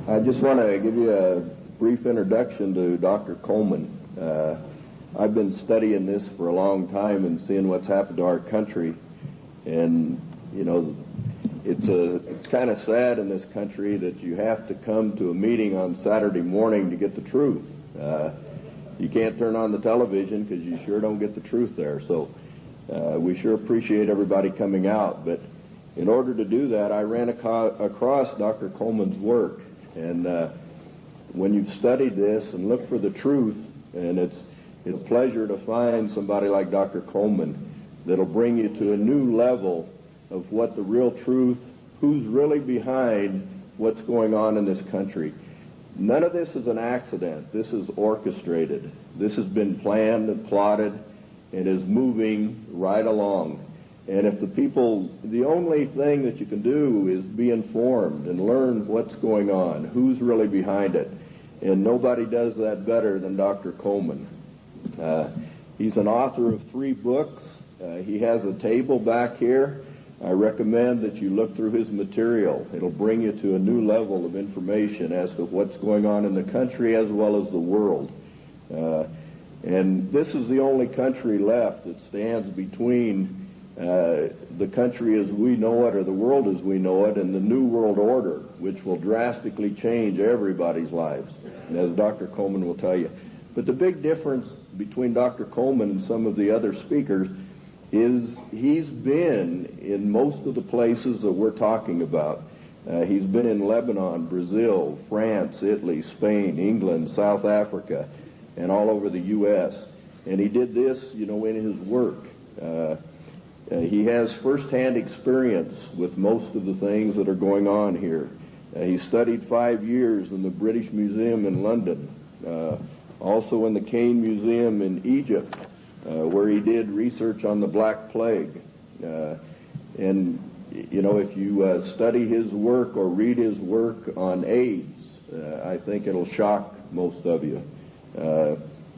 I just want to give you a brief introduction to Dr. Coleman. I've been studying this for a long time and seeing what's happened to our country, and you know, it's kind of sad in this country that you have to come to a meeting on Saturday morning to get the truth. You can't turn on the television because you sure don't get the truth there. So we sure appreciate everybody coming out. But in order to do that, I ran across Dr. Coleman's work. And when you've studied this and looked for the truth, and it's a pleasure to find somebody like Dr. Coleman that'll bring you to a new level of what the real truth, who's really behind what's going on in this country. None of this is an accident. This is orchestrated. This has been planned and plotted and is moving right along. And if the only thing that you can do is be informed and learn what's going on, who's really behind it. And nobody does that better than Dr. Coleman. He's an author of 3 books. He has a table back here. I recommend that you look through his material. It'll bring you to a new level of information as to what's going on in the country as well as the world. And this is the only country left that stands between the country as we know it, or the world as we know it, and the New World Order, which will drastically change everybody's lives, as Dr. Coleman will tell you. But the big difference between Dr. Coleman and some of the other speakers is he's been in most of the places that we're talking about. He's been in Lebanon, Brazil, France, Italy, Spain, England, South Africa, and all over the U.S. And he did this, in his work. He has first-hand experience with most of the things that are going on here. He studied 5 years in the British Museum in London, also in the Cain Museum in Egypt, where he did research on the Black Plague. And, if you study his work or read his work on AIDS, I think it'll shock most of you.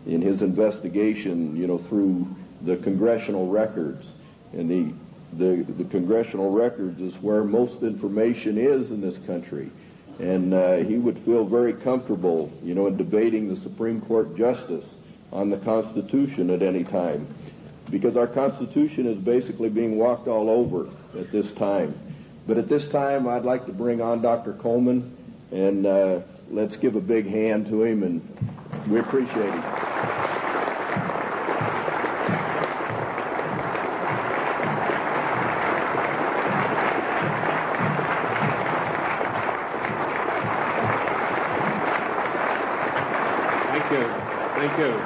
In his investigation, through the congressional records. And the congressional records is where most information is in this country. And he would feel very comfortable, in debating the Supreme Court justice on the Constitution at any time, because our Constitution is basically being walked all over at this time. But at this time, I'd like to bring on Dr. Coleman, and let's give a big hand to him, and we appreciate him. Thank you.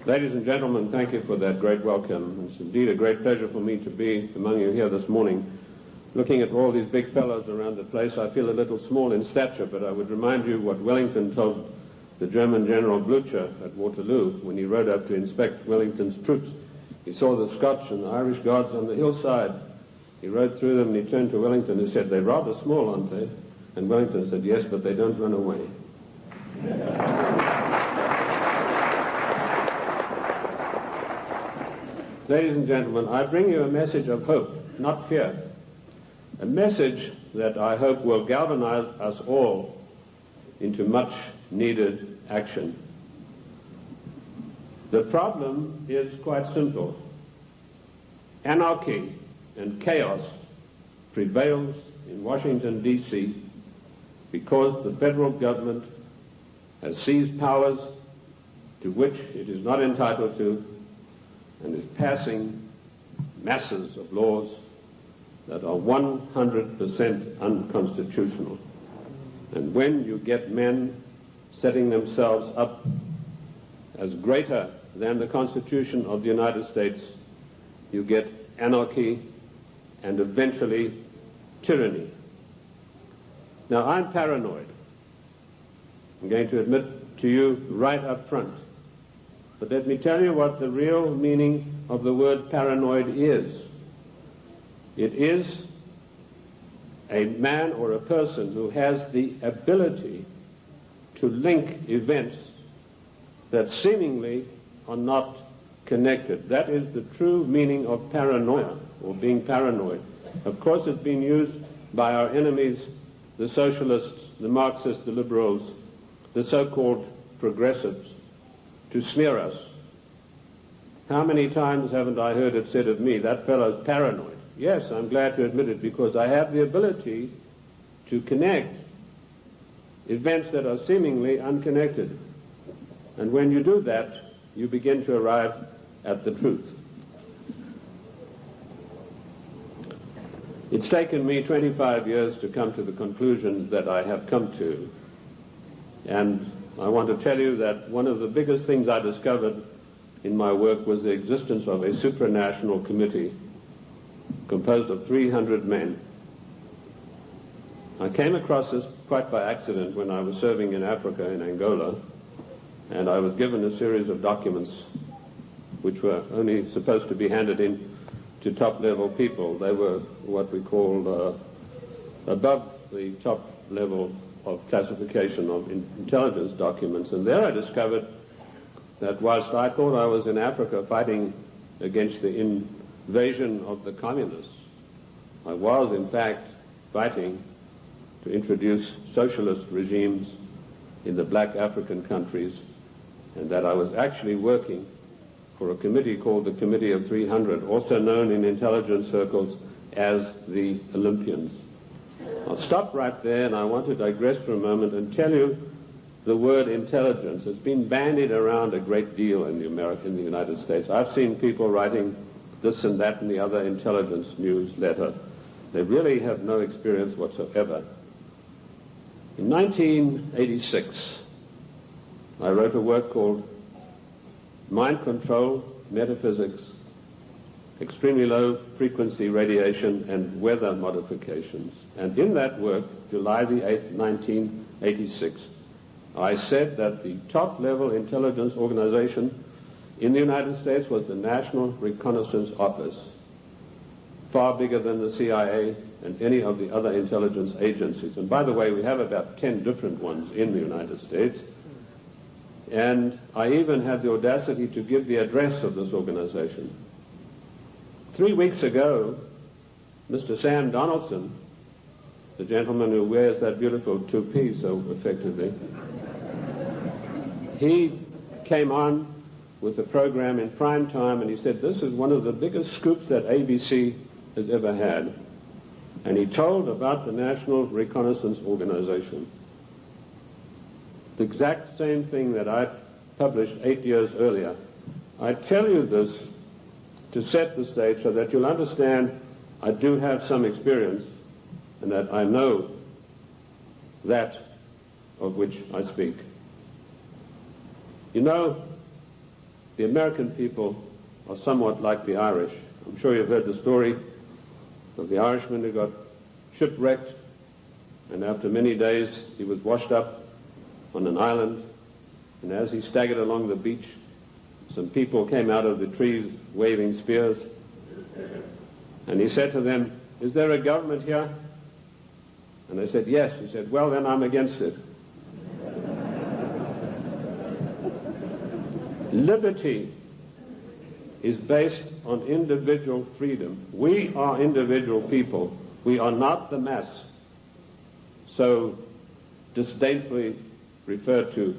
Ladies and gentlemen, thank you for that great welcome. It's indeed a great pleasure for me to be among you here this morning. Looking at all these big fellows around the place, I feel a little small in stature, but I would remind you what Wellington told the German General Blücher at Waterloo when he rode up to inspect Wellington's troops. He saw the Scotch and the Irish guards on the hillside. He rode through them and he turned to Wellington and said, "They're rather small, aren't they?" And Wellington said, "Yes, but they don't run away." Ladies and gentlemen, I bring you a message of hope, not fear. A message that I hope will galvanize us all into much needed action. The problem is quite simple. Anarchy and chaos prevails in Washington, D.C. because the federal government has seized powers to which it is not entitled to and is passing masses of laws that are 100% unconstitutional. And when you get men setting themselves up as greater than the Constitution of the United States, you get anarchy and eventually tyranny. Now, I'm paranoid. I'm going to admit to you right up front. But let me tell you what the real meaning of the word paranoid is. It is a man or a person who has the ability to link events that seemingly are not connected. That is the true meaning of paranoia, or being paranoid. Of course, it's been used by our enemies the socialists, the Marxists, the liberals, the so-called progressives, to smear us. How many times haven't I heard it said of me, that fellow's paranoid? Yes, I'm glad to admit it, because I have the ability to connect events that are seemingly unconnected. And when you do that, you begin to arrive at the truth. It's taken me 25 years to come to the conclusions that I have come to. And I want to tell you that one of the biggest things I discovered in my work was the existence of a supranational committee composed of 300 men. I came across this quite by accident when I was serving in Africa, in Angola, and I was given a series of documents which were only supposed to be handed in to top-level people. They were what we called above the top level of classification of intelligence documents. And there I discovered that whilst I thought I was in Africa fighting against the invasion of the communists, I was in fact fighting to introduce socialist regimes in the black African countries, and that I was actually working for a committee called the Committee of 300, also known in intelligence circles as the Olympians. I'll stop right there, and I want to digress for a moment and tell you the word intelligence has been bandied around a great deal in the United States. I've seen people writing this and that and the other intelligence newsletter. They really have no experience whatsoever. In 1986, I wrote a work called Mind Control, Metaphysics, Extremely Low Frequency Radiation, and Weather Modifications. And in that work, July the 8th, 1986, I said that the top-level intelligence organization in the United States was the National Reconnaissance Office, far bigger than the CIA and any of the other intelligence agencies. And by the way, we have about 10 different ones in the United States. And I even had the audacity to give the address of this organization. 3 weeks ago, Mr. Sam Donaldson, the gentleman who wears that beautiful toupee so effectively, he came on with a program in prime time, and he said, this is one of the biggest scoops that ABC has ever had. And he told about the National Reconnaissance Organization. The exact same thing that I published 8 years earlier. I tell you this to set the stage so that you'll understand I do have some experience and that I know that of which I speak. You know, the American people are somewhat like the Irish. I'm sure you've heard the story of the Irishman who got shipwrecked, and after many days he was washed up on an island, and as he staggered along the beach, some people came out of the trees waving spears, and he said to them, is there a government here? And they said, yes. He said, well, then I'm against it. Liberty is based on individual freedom. We are individual people. We are not the mass, so disdainfully referred to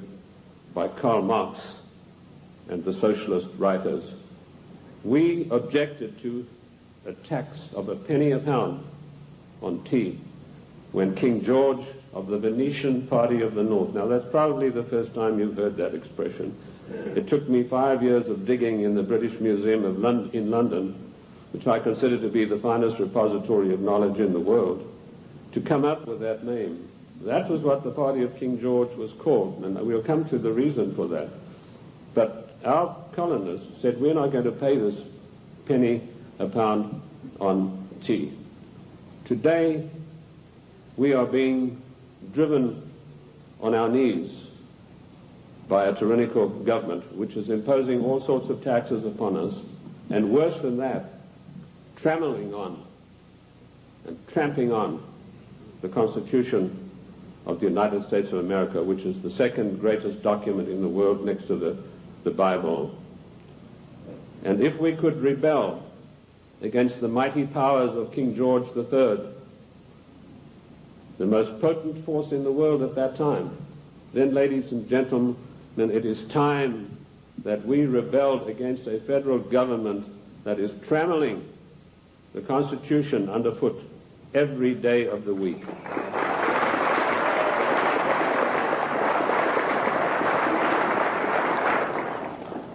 by Karl Marx and the socialist writers. We objected to a tax of a penny a pound on tea when King George of the Venetian Party of the North, now that's probably the first time you've heard that expression. It took me 5 years of digging in the British Museum in London, which I consider to be the finest repository of knowledge in the world, to come up with that name. That was what the party of King George was called, and we'll come to the reason for that. But our colonists said, we're not going to pay this penny a pound on tea. Today, we are being driven on our knees by a tyrannical government which is imposing all sorts of taxes upon us, and worse than that, trammeling on and tramping on the Constitution of the United States of America, which is the second greatest document in the world next to the Bible. And if we could rebel against the mighty powers of King George III, the most potent force in the world at that time. Then, ladies and gentlemen, it is time that we rebelled against a federal government that is trammeling the Constitution underfoot every day of the week.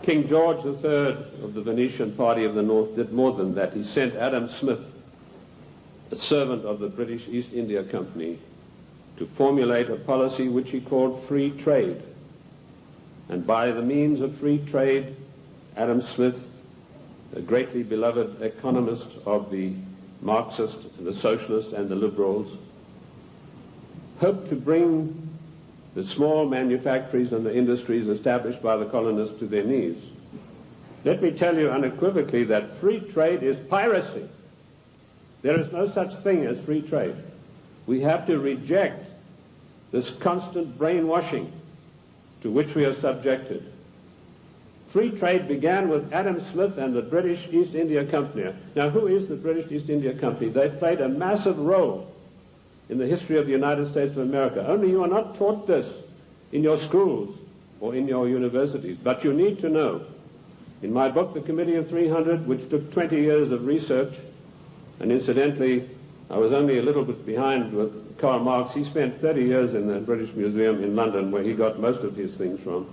King George III of the Venetian Party of the North did more than that. He sent Adam Smith, a servant of the British East India Company, to formulate a policy which he called free trade. And by the means of free trade, Adam Smith, a greatly beloved economist of the Marxist, the socialist, and the liberals, hoped to bring the small manufactories and the industries established by the colonists to their knees. Let me tell you unequivocally that free trade is piracy. There is no such thing as free trade. We have to reject this constant brainwashing to which we are subjected. Free trade began with Adam Smith and the British East India Company. Now, who is the British East India Company? They played a massive role in the history of the United States of America. Only you are not taught this in your schools or in your universities. But you need to know. In my book, The Committee of 300, which took 20 years of research, and incidentally, I was only a little bit behind with Karl Marx. He spent 30 years in the British Museum in London, where he got most of his things from.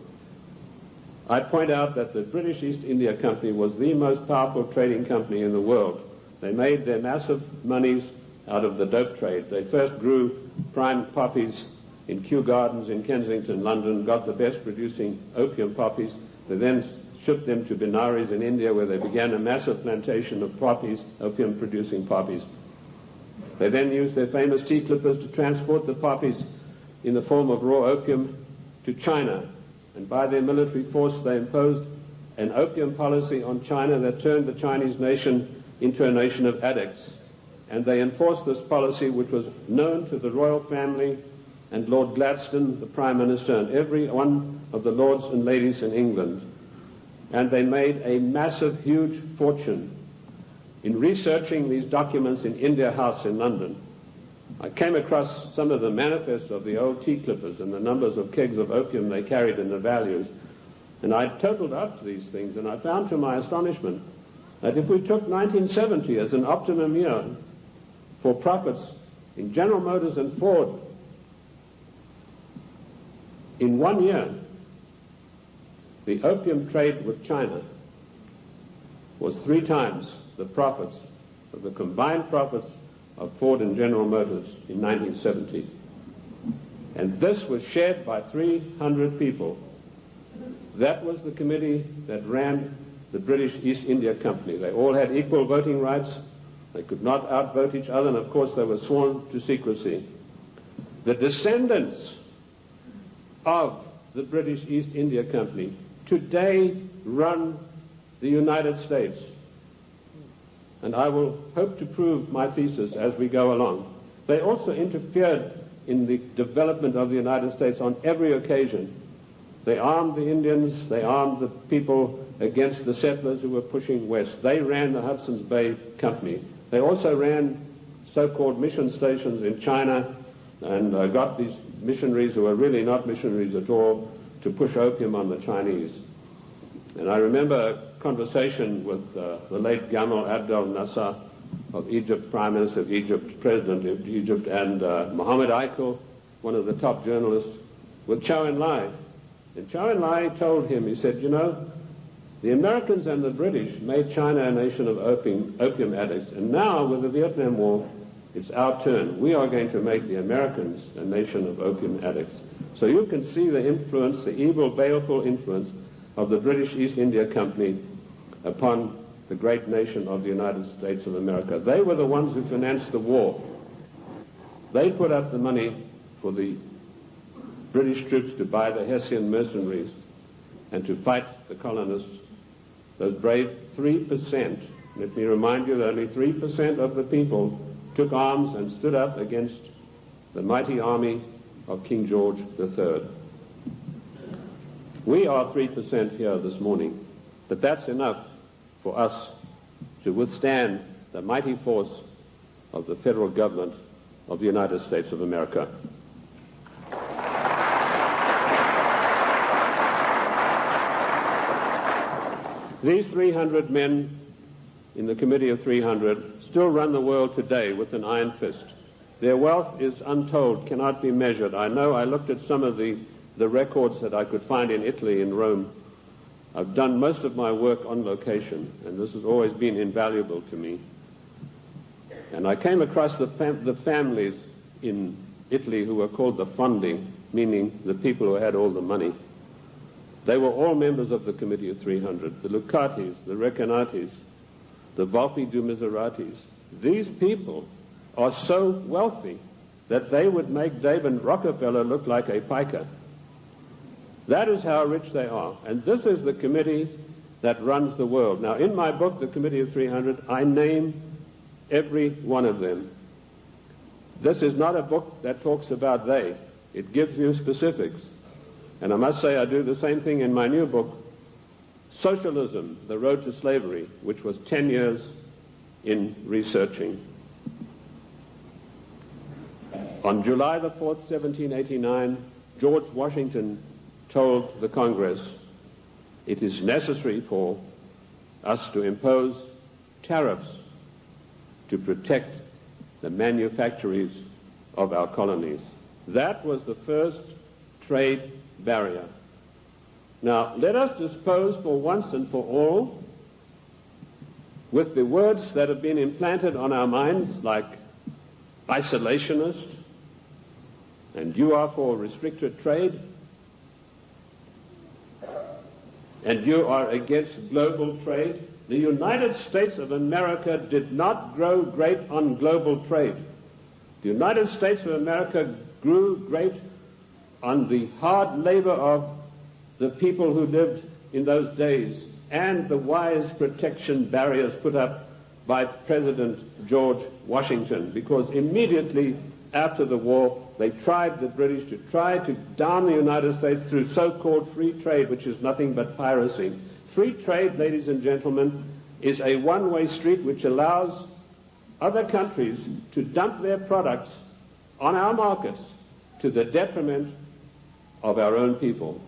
I point out that the British East India Company was the most powerful trading company in the world. They made their massive monies out of the dope trade. They first grew prime poppies in Kew Gardens in Kensington, London, got the best producing opium poppies. They then shipped them to Benares in India, where they began a massive plantation of poppies, opium producing poppies. They then used their famous tea clippers to transport the poppies in the form of raw opium to China. And by their military force, they imposed an opium policy on China that turned the Chinese nation into a nation of addicts. And they enforced this policy, which was known to the royal family and Lord Gladstone, the Prime Minister, and every one of the lords and ladies in England. And they made a massive, huge fortune. In researching these documents in India House in London, I came across some of the manifests of the old tea clippers and the numbers of kegs of opium they carried and the values. And I totaled up these things, and I found to my astonishment that if we took 1970 as an optimum year for profits in General Motors and Ford, in 1 year, the opium trade with China was 3 times the profits of the combined profits of Ford and General Motors in 1970. And this was shared by 300 people. That was the committee that ran the British East India Company. They all had equal voting rights. They could not outvote each other, and of course they were sworn to secrecy. The descendants of the British East India Company today run the United States. And I will hope to prove my thesis as we go along. They also interfered in the development of the United States on every occasion. They armed the Indians, they armed the people against the settlers who were pushing west. They ran the Hudson's Bay Company. They also ran so-called mission stations in China and got these missionaries who were really not missionaries at all to push opium on the Chinese. And I remember a conversation with the late Gamal Abdel Nasser of Egypt, Prime Minister of Egypt, President of Egypt, and Mohammed Aikel, one of the top journalists, with Zhou Enlai. And Zhou Enlai told him, he said, you know, the Americans and the British made China a nation of opium addicts, and now with the Vietnam War, it's our turn. We are going to make the Americans a nation of opium addicts. So you can see the influence, the evil, baleful influence of the British East India Company upon the great nation of the United States of America. They were the ones who financed the war. They put up the money for the British troops to buy the Hessian mercenaries and to fight the colonists. Those brave 3%, let me remind you that only 3% of the people took arms and stood up against the mighty army of King George III. We are 3% here this morning, but that's enough for us to withstand the mighty force of the federal government of the United States of America. These 300 men in the Committee of 300 still run the world today with an iron fist. Their wealth is untold, cannot be measured. I know I looked at some of the records that I could find in Italy, in Rome. I've done most of my work on location, and this has always been invaluable to me. And I came across the families in Italy who were called the fondi, meaning the people who had all the money. They were all members of the Committee of 300, the Lucatis, the Recanati, the Volpi du Miseratis. These people are so wealthy that they would make David Rockefeller look like a piker. That is how rich they are. And this is the committee that runs the world. Now, in my book, The Committee of 300, I name every one of them. This is not a book that talks about they. It gives you specifics. And I must say I do the same thing in my new book, Socialism, The Road to Slavery, which was 10 years in researching. On July the 4th, 1789, George Washington told the Congress, it is necessary for us to impose tariffs to protect the manufactories of our colonies. That was the first trade barrier. Now, let us dispose for once and for all with the words that have been implanted on our minds, like isolationist, and you are for restricted trade, and you are against global trade. The United States of America did not grow great on global trade. The United States of America grew great on the hard labor of the people who lived in those days and the wise protection barriers put up by President George Washington, because immediately after the war they tried, the British, to try to down the United States through so-called free trade, which is nothing but piracy. Free trade, ladies and gentlemen, is a one-way street which allows other countries to dump their products on our markets to the detriment of our own people.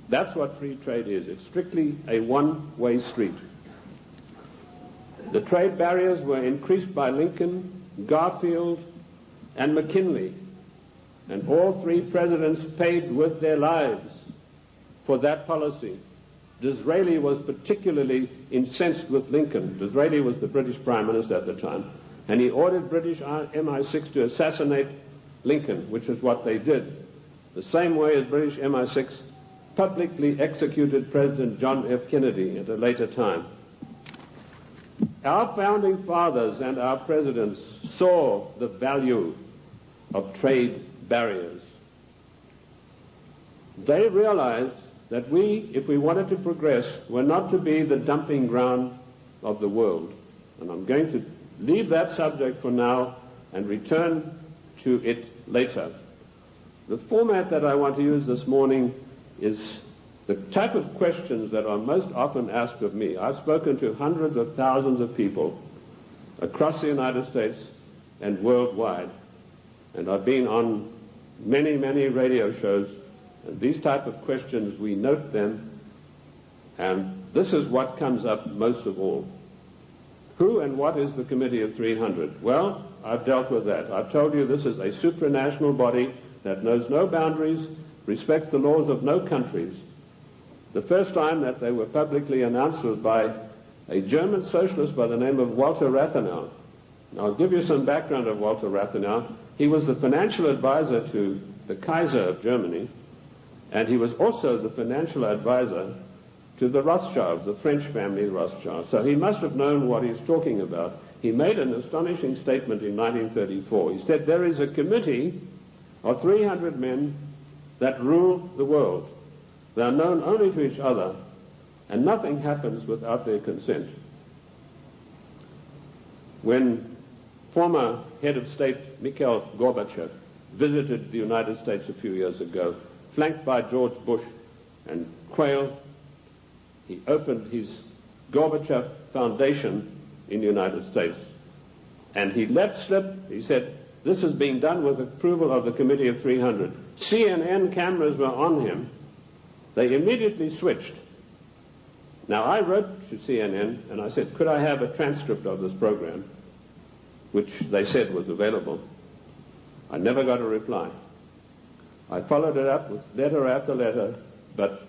That's what free trade is. It's strictly a one-way street. The trade barriers were increased by Lincoln, Garfield, and McKinley, and all three presidents paid with their lives for that policy. Disraeli was particularly incensed with Lincoln. Disraeli was the British Prime Minister at the time, and he ordered British MI6 to assassinate Lincoln, which is what they did, the same way as British MI6 publicly executed President John F. Kennedy at a later time. Our founding fathers and our presidents saw the value of trade barriers. They realized that we, if we wanted to progress, were not to be the dumping ground of the world. And I'm going to leave that subject for now and return to it later. The format that I want to use this morning is the type of questions that are most often asked of me. I've spoken to hundreds of thousands of people across the United States and worldwide, and I've been on many, many radio shows, and these type of questions, we note them, and this is what comes up most of all. Who and what is the Committee of 300? Well, I've dealt with that. I've told you this is a supranational body that knows no boundaries, respects the laws of no countries. The first time that they were publicly announced was by a German socialist by the name of Walter Rathenau. Now, I'll give you some background of Walter Rathenau. He was the financial advisor to the Kaiser of Germany, and he was also the financial advisor to the Rothschilds, the French family Rothschild. So he must have known what he's talking about. He made an astonishing statement in 1934. He said, there is a committee of 300 men that rule the world. They are known only to each other, and nothing happens without their consent. When former head of state Mikhail Gorbachev visited the United States a few years ago, flanked by George Bush and Quayle, he opened his Gorbachev Foundation in the United States. And he let slip, he said, this is being done with approval of the Committee of 300. CNN cameras were on him. They immediately switched. Now, I wrote to CNN and I said, could I have a transcript of this program, which they said was available. I never got a reply. I followed it up with letter after letter, but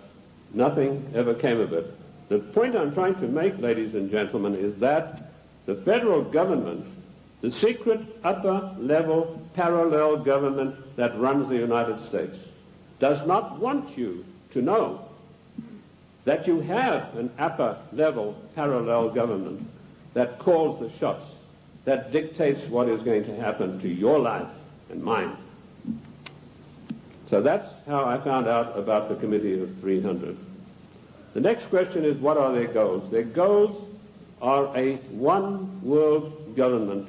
nothing ever came of it. The point I'm trying to make, ladies and gentlemen, is that the federal government, the secret upper-level parallel government that runs the United States, does not want you to know that you have an upper-level parallel government that calls the shots, that dictates what is going to happen to your life and mine. So that's how I found out about the Committee of 300. The next question is, what are their goals? Their goals are a one-world government,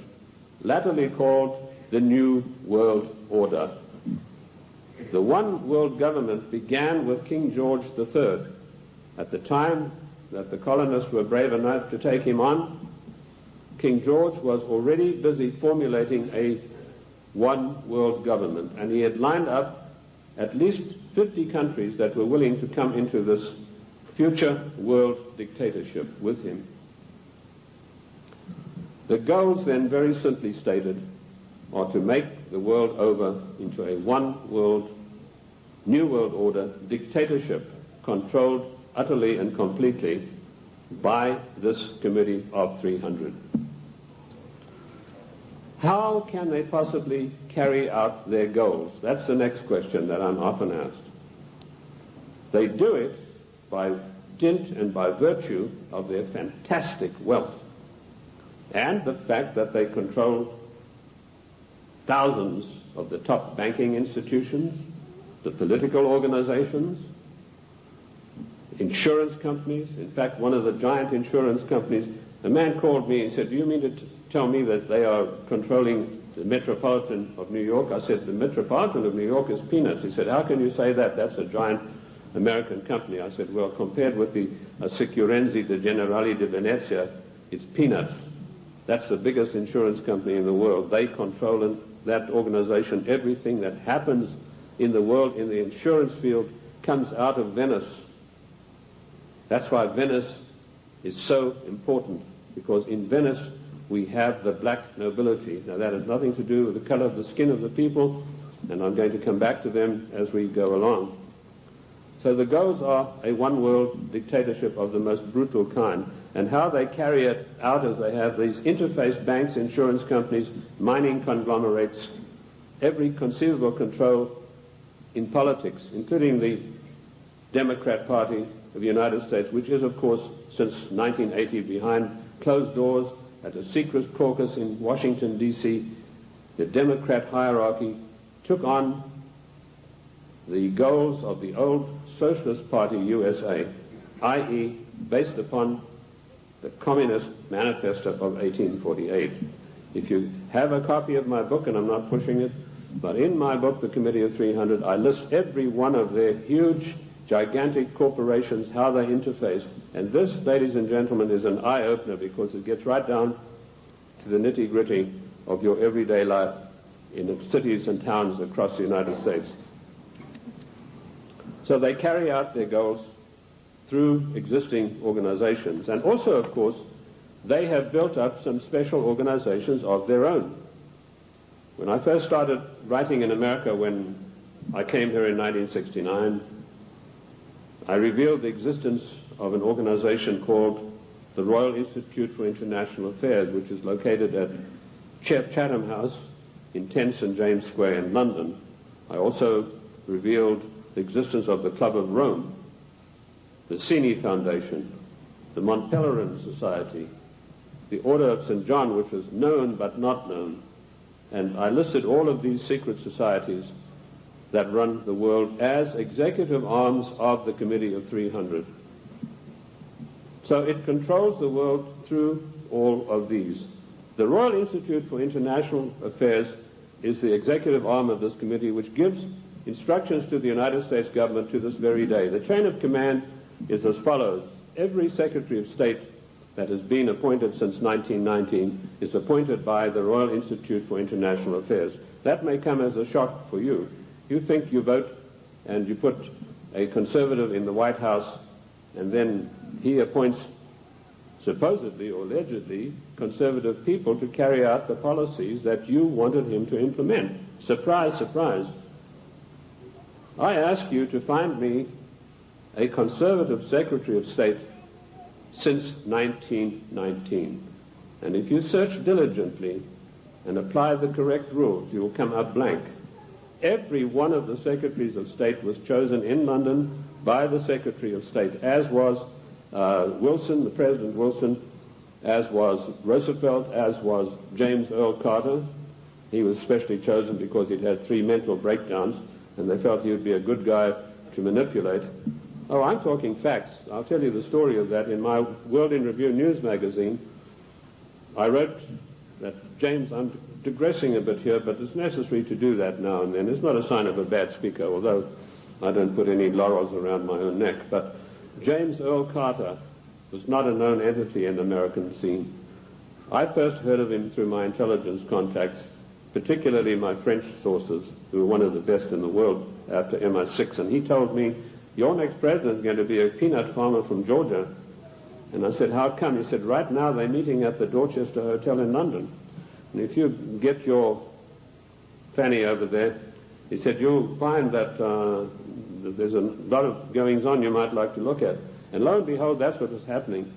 latterly called the New World Order. The one-world government began with King George III. At the time that the colonists were brave enough to take him on, King George was already busy formulating a one-world government, and he had lined up at least 50 countries that were willing to come into this future world dictatorship with him. The goals then, very simply stated, are to make the world over into a one-world, new world order dictatorship controlled utterly and completely by this Committee of 300. How can they possibly carry out their goals? That's the next question that I'm often asked. They do it by dint and by virtue of their fantastic wealth and the fact that they control thousands of the top banking institutions, the political organizations, insurance companies. In fact, one of the giant insurance companies, a man called me and said, do you mean to tell me that they are controlling the Metropolitan of New York? I said, the Metropolitan of New York is peanuts. He said, how can you say that? That's a giant American company. I said, well, compared with the Assicurenzi, the Generali di Venezia, it's peanuts. That's the biggest insurance company in the world. They control in that organization everything that happens in the world in the insurance field comes out of Venice. That's why Venice is so important, because in Venice we have the black nobility. Now that has nothing to do with the color of the skin of the people, and I'm going to come back to them as we go along. So the goals are a one-world dictatorship of the most brutal kind, and how they carry it out is they have these interface banks, insurance companies, mining conglomerates, every conceivable control in politics, including the Democrat Party of the United States, which is, of course, since 1980 behind closed doors at a secret caucus in Washington, D.C. The Democrat hierarchy took on the goals of the old Socialist Party USA, i.e. based upon the Communist Manifesto of 1848. If you have a copy of my book, and I'm not pushing it, but in my book, The Committee of 300, I list every one of their huge, gigantic corporations, how they interface. And this, ladies and gentlemen, is an eye-opener, because it gets right down to the nitty-gritty of your everyday life in the cities and towns across the United States. So they carry out their goals through existing organizations. And also, of course, they have built up some special organizations of their own. When I first started writing in America, when I came here in 1969, I revealed the existence of an organization called the Royal Institute for International Affairs, which is located at Chatham House in 10 St. James Square in London. I also revealed the existence of the Club of Rome, the Cini Foundation, the Mont Pelerin Society, the Order of St. John, which was known but not known. And I listed all of these secret societies that run the world as executive arms of the Committee of 300. So it controls the world through all of these. The Royal Institute for International Affairs is the executive arm of this committee, which gives instructions to the United States government to this very day. The chain of command is as follows. Every Secretary of State that has been appointed since 1919 is appointed by the Royal Institute for International Affairs. That may come as a shock for you. You think you vote and you put a conservative in the White House, and then he appoints supposedly or allegedly conservative people to carry out the policies that you wanted him to implement. Surprise, surprise. I ask you to find me a conservative Secretary of State since 1919. And if you search diligently and apply the correct rules, you will come out blank. Every one of the Secretaries of State was chosen in London by the Secretary of State, as was Wilson, the President Wilson, as was Roosevelt, as was James Earl Carter. He was specially chosen because he'd had 3 mental breakdowns, and they felt he would be a good guy to manipulate. Oh, I'm talking facts. I'll tell you the story of that. In my World in Review news magazine, I wrote that, James, I'm digressing a bit here, but it's necessary to do that now and then. It's not a sign of a bad speaker, although I don't put any laurels around my own neck. But James Earl Carter was not a known entity in the American scene. I first heard of him through my intelligence contacts, particularly my French sources, who were one of the best in the world after MI6, and he told me, your next president is going to be a peanut farmer from Georgia. And I said, how come? He said, right now they're meeting at the Dorchester Hotel in London. And if you get your Fanny over there, he said, you'll find that there's a lot of goings-on you might like to look at. And lo and behold, that's what was happening.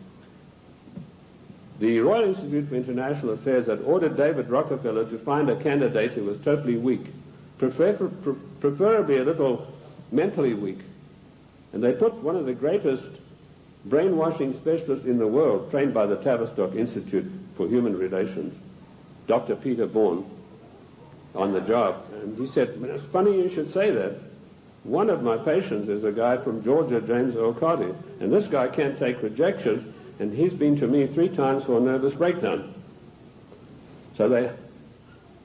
The Royal Institute for International Affairs had ordered David Rockefeller to find a candidate who was totally weak, preferably a little mentally weak. And they put one of the greatest brainwashing specialists in the world, trained by the Tavistock Institute for Human Relations, Dr. Peter Bourne, on the job. And he said, it's funny you should say that. One of my patients is a guy from Georgia, James Earl Carter, and this guy can't take rejection, and he's been to me 3 times for a nervous breakdown. So they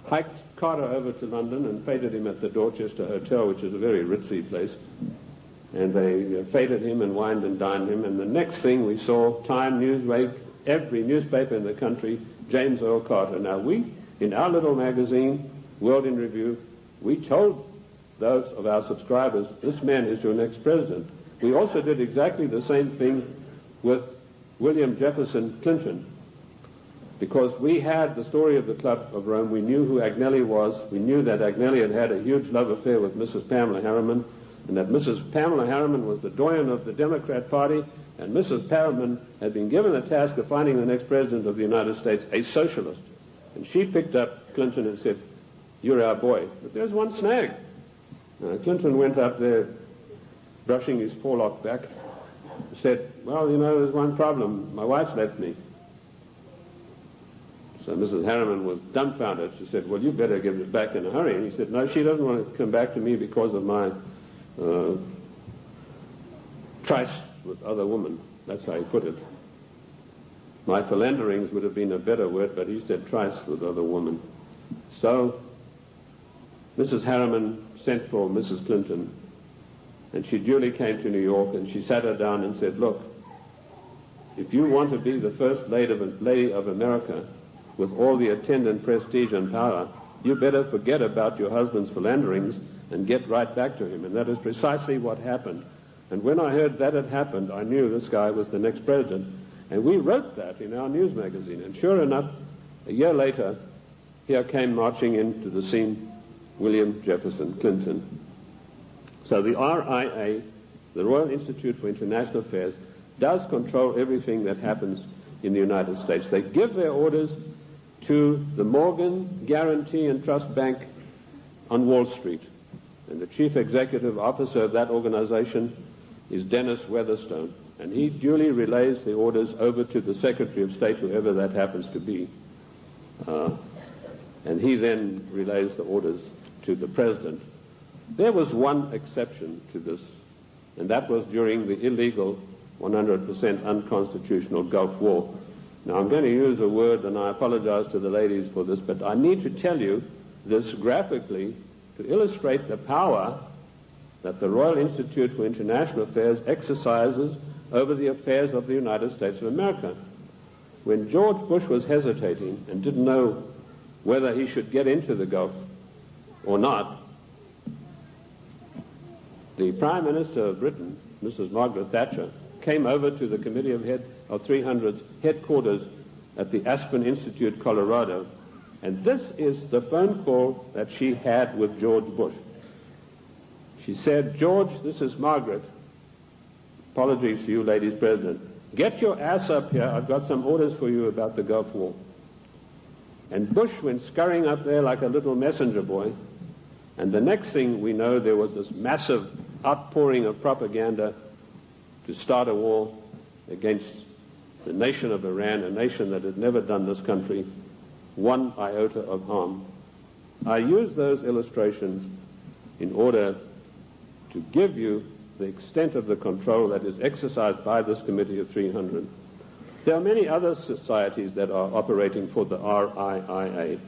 hiked Carter over to London and feted him at the Dorchester Hotel, which is a very ritzy place. And they feted him and wined and dined him. And the next thing we saw, Time, Newsweek, every newspaper in the country, James Earl Carter. Now we, in our little magazine, World in Review, we told those of our subscribers, this man is your next president. We also did exactly the same thing with William Jefferson Clinton, because we had the story of the Club of Rome. We knew who Agnelli was. We knew that Agnelli had a huge love affair with Mrs. Pamela Harriman, and that Mrs. Pamela Harriman was the doyen of the Democrat Party, and Mrs. Harriman had been given the task of finding the next president of the United States, a socialist. And she picked up Clinton and said, you're our boy. But there's one snag. Clinton went up there, brushing his forelock back, said, well, you know, there's one problem. My wife's left me. So Mrs. Harriman was dumbfounded. She said, well, you better give it back in a hurry. And he said, no, she doesn't want to come back to me because of my tryst with other women. That's how he put it. My philanderings would have been a better word, but he said tryst with other women. So Mrs. Harriman sent for Mrs. Clinton, and she duly came to New York, and she sat her down and said, look, if you want to be the first lady of America with all the attendant prestige and power, you better forget about your husband's philanderings and get right back to him. And that is precisely what happened. And when I heard that had happened, I knew this guy was the next president. And we wrote that in our news magazine. And sure enough, a year later, here came marching into the scene William Jefferson Clinton. So the RIA, the Royal Institute for International Affairs, does control everything that happens in the United States. They give their orders to the Morgan Guarantee and Trust Bank on Wall Street. And the chief executive officer of that organization is Dennis Weatherstone. And he duly relays the orders over to the Secretary of State, whoever that happens to be. And he then relays the orders to the President. There was one exception to this, and that was during the illegal, 100% unconstitutional Gulf War. Now, I'm going to use a word, and I apologize to the ladies for this, but I need to tell you this graphically to illustrate the power that the Royal Institute for International Affairs exercises over the affairs of the United States of America. when George Bush was hesitating and didn't know whether he should get into the Gulf or not, the Prime Minister of Britain, Mrs. Margaret Thatcher, came over to the Committee of 300's headquarters at the Aspen Institute, Colorado, and this is the phone call that she had with George Bush. She said, "George, this is Margaret. Apologies to you, ladies president. Get your ass up here. I've got some orders for you about the Gulf War." And Bush went scurrying up there like a little messenger boy. And the next thing we know, there was this massive outpouring of propaganda to start a war against the nation of Iran, a nation that had never done this country one iota of harm. I use those illustrations in order to give you the extent of the control that is exercised by this Committee of 300. There are many other societies that are operating for the RIIA.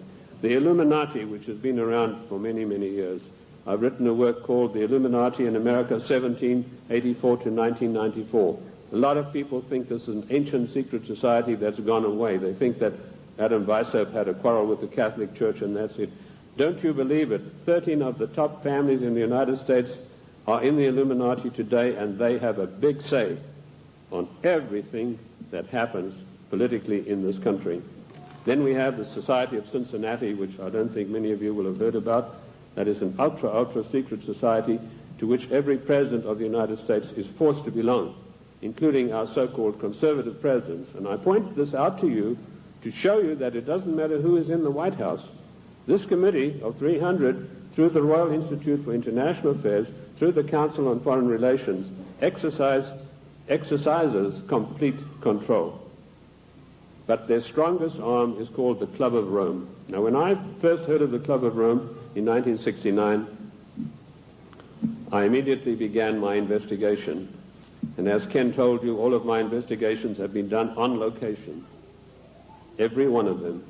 The Illuminati, which has been around for many, many years. I've written a work called The Illuminati in America, 1784 to 1994. A lot of people think this is an ancient secret society that's gone away. They think that Adam Weishaupt had a quarrel with the Catholic Church and that's it. Don't you believe it? 13 of the top families in the United States are in the Illuminati today, and they have a big say on everything that happens politically in this country. Then we have the Society of Cincinnati, which I don't think many of you will have heard about. That is an ultra secret society to which every president of the United States is forced to belong, including our so-called conservative presidents. And I point this out to you to show you that it doesn't matter who is in the White House. This Committee of 300, through the Royal Institute for International Affairs, through the Council on Foreign Relations, exercises complete control. But their strongest arm is called the Club of Rome. Now, when I first heard of the Club of Rome in 1969, I immediately began my investigation. And as Ken told you, all of my investigations have been done on location. Every one of them.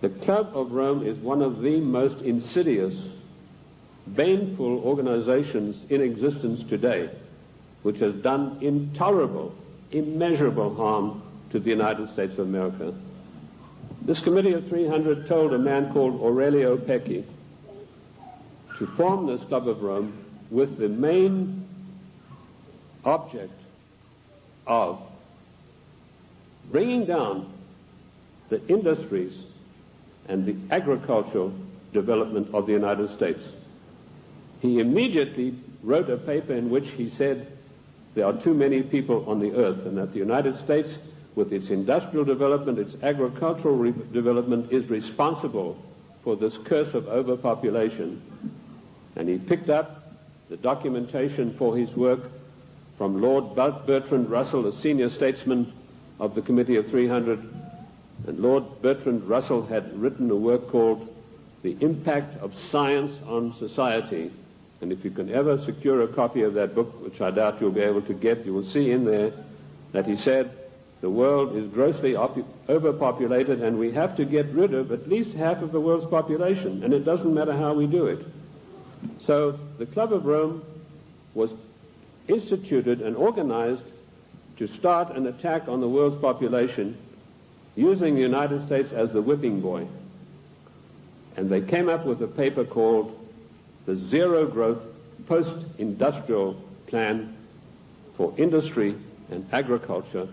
The Club of Rome is one of the most insidious, baneful organizations in existence today, which has done intolerable, immeasurable harm to the United States of America. This Committee of 300 told a man called Aurelio Pecci to form this Club of Rome with the main object of bringing down the industries and the agricultural development of the United States. He immediately wrote a paper in which he said there are too many people on the earth and that the United States, with its industrial development, its agricultural development, is responsible for this curse of overpopulation. And he picked up the documentation for his work from Lord Bertrand Russell, a senior statesman of the Committee of 300. And Lord Bertrand Russell had written a work called The Impact of Science on Society. And if you can ever secure a copy of that book, which I doubt you'll be able to get, you will see in there that he said the world is grossly overpopulated and we have to get rid of at least half of the world's population, and it doesn't matter how we do it. So the Club of Rome was instituted and organized to start an attack on the world's population using the United States as the whipping boy. And they came up with a paper called the Zero Growth Post-Industrial Plan for Industry and Agriculture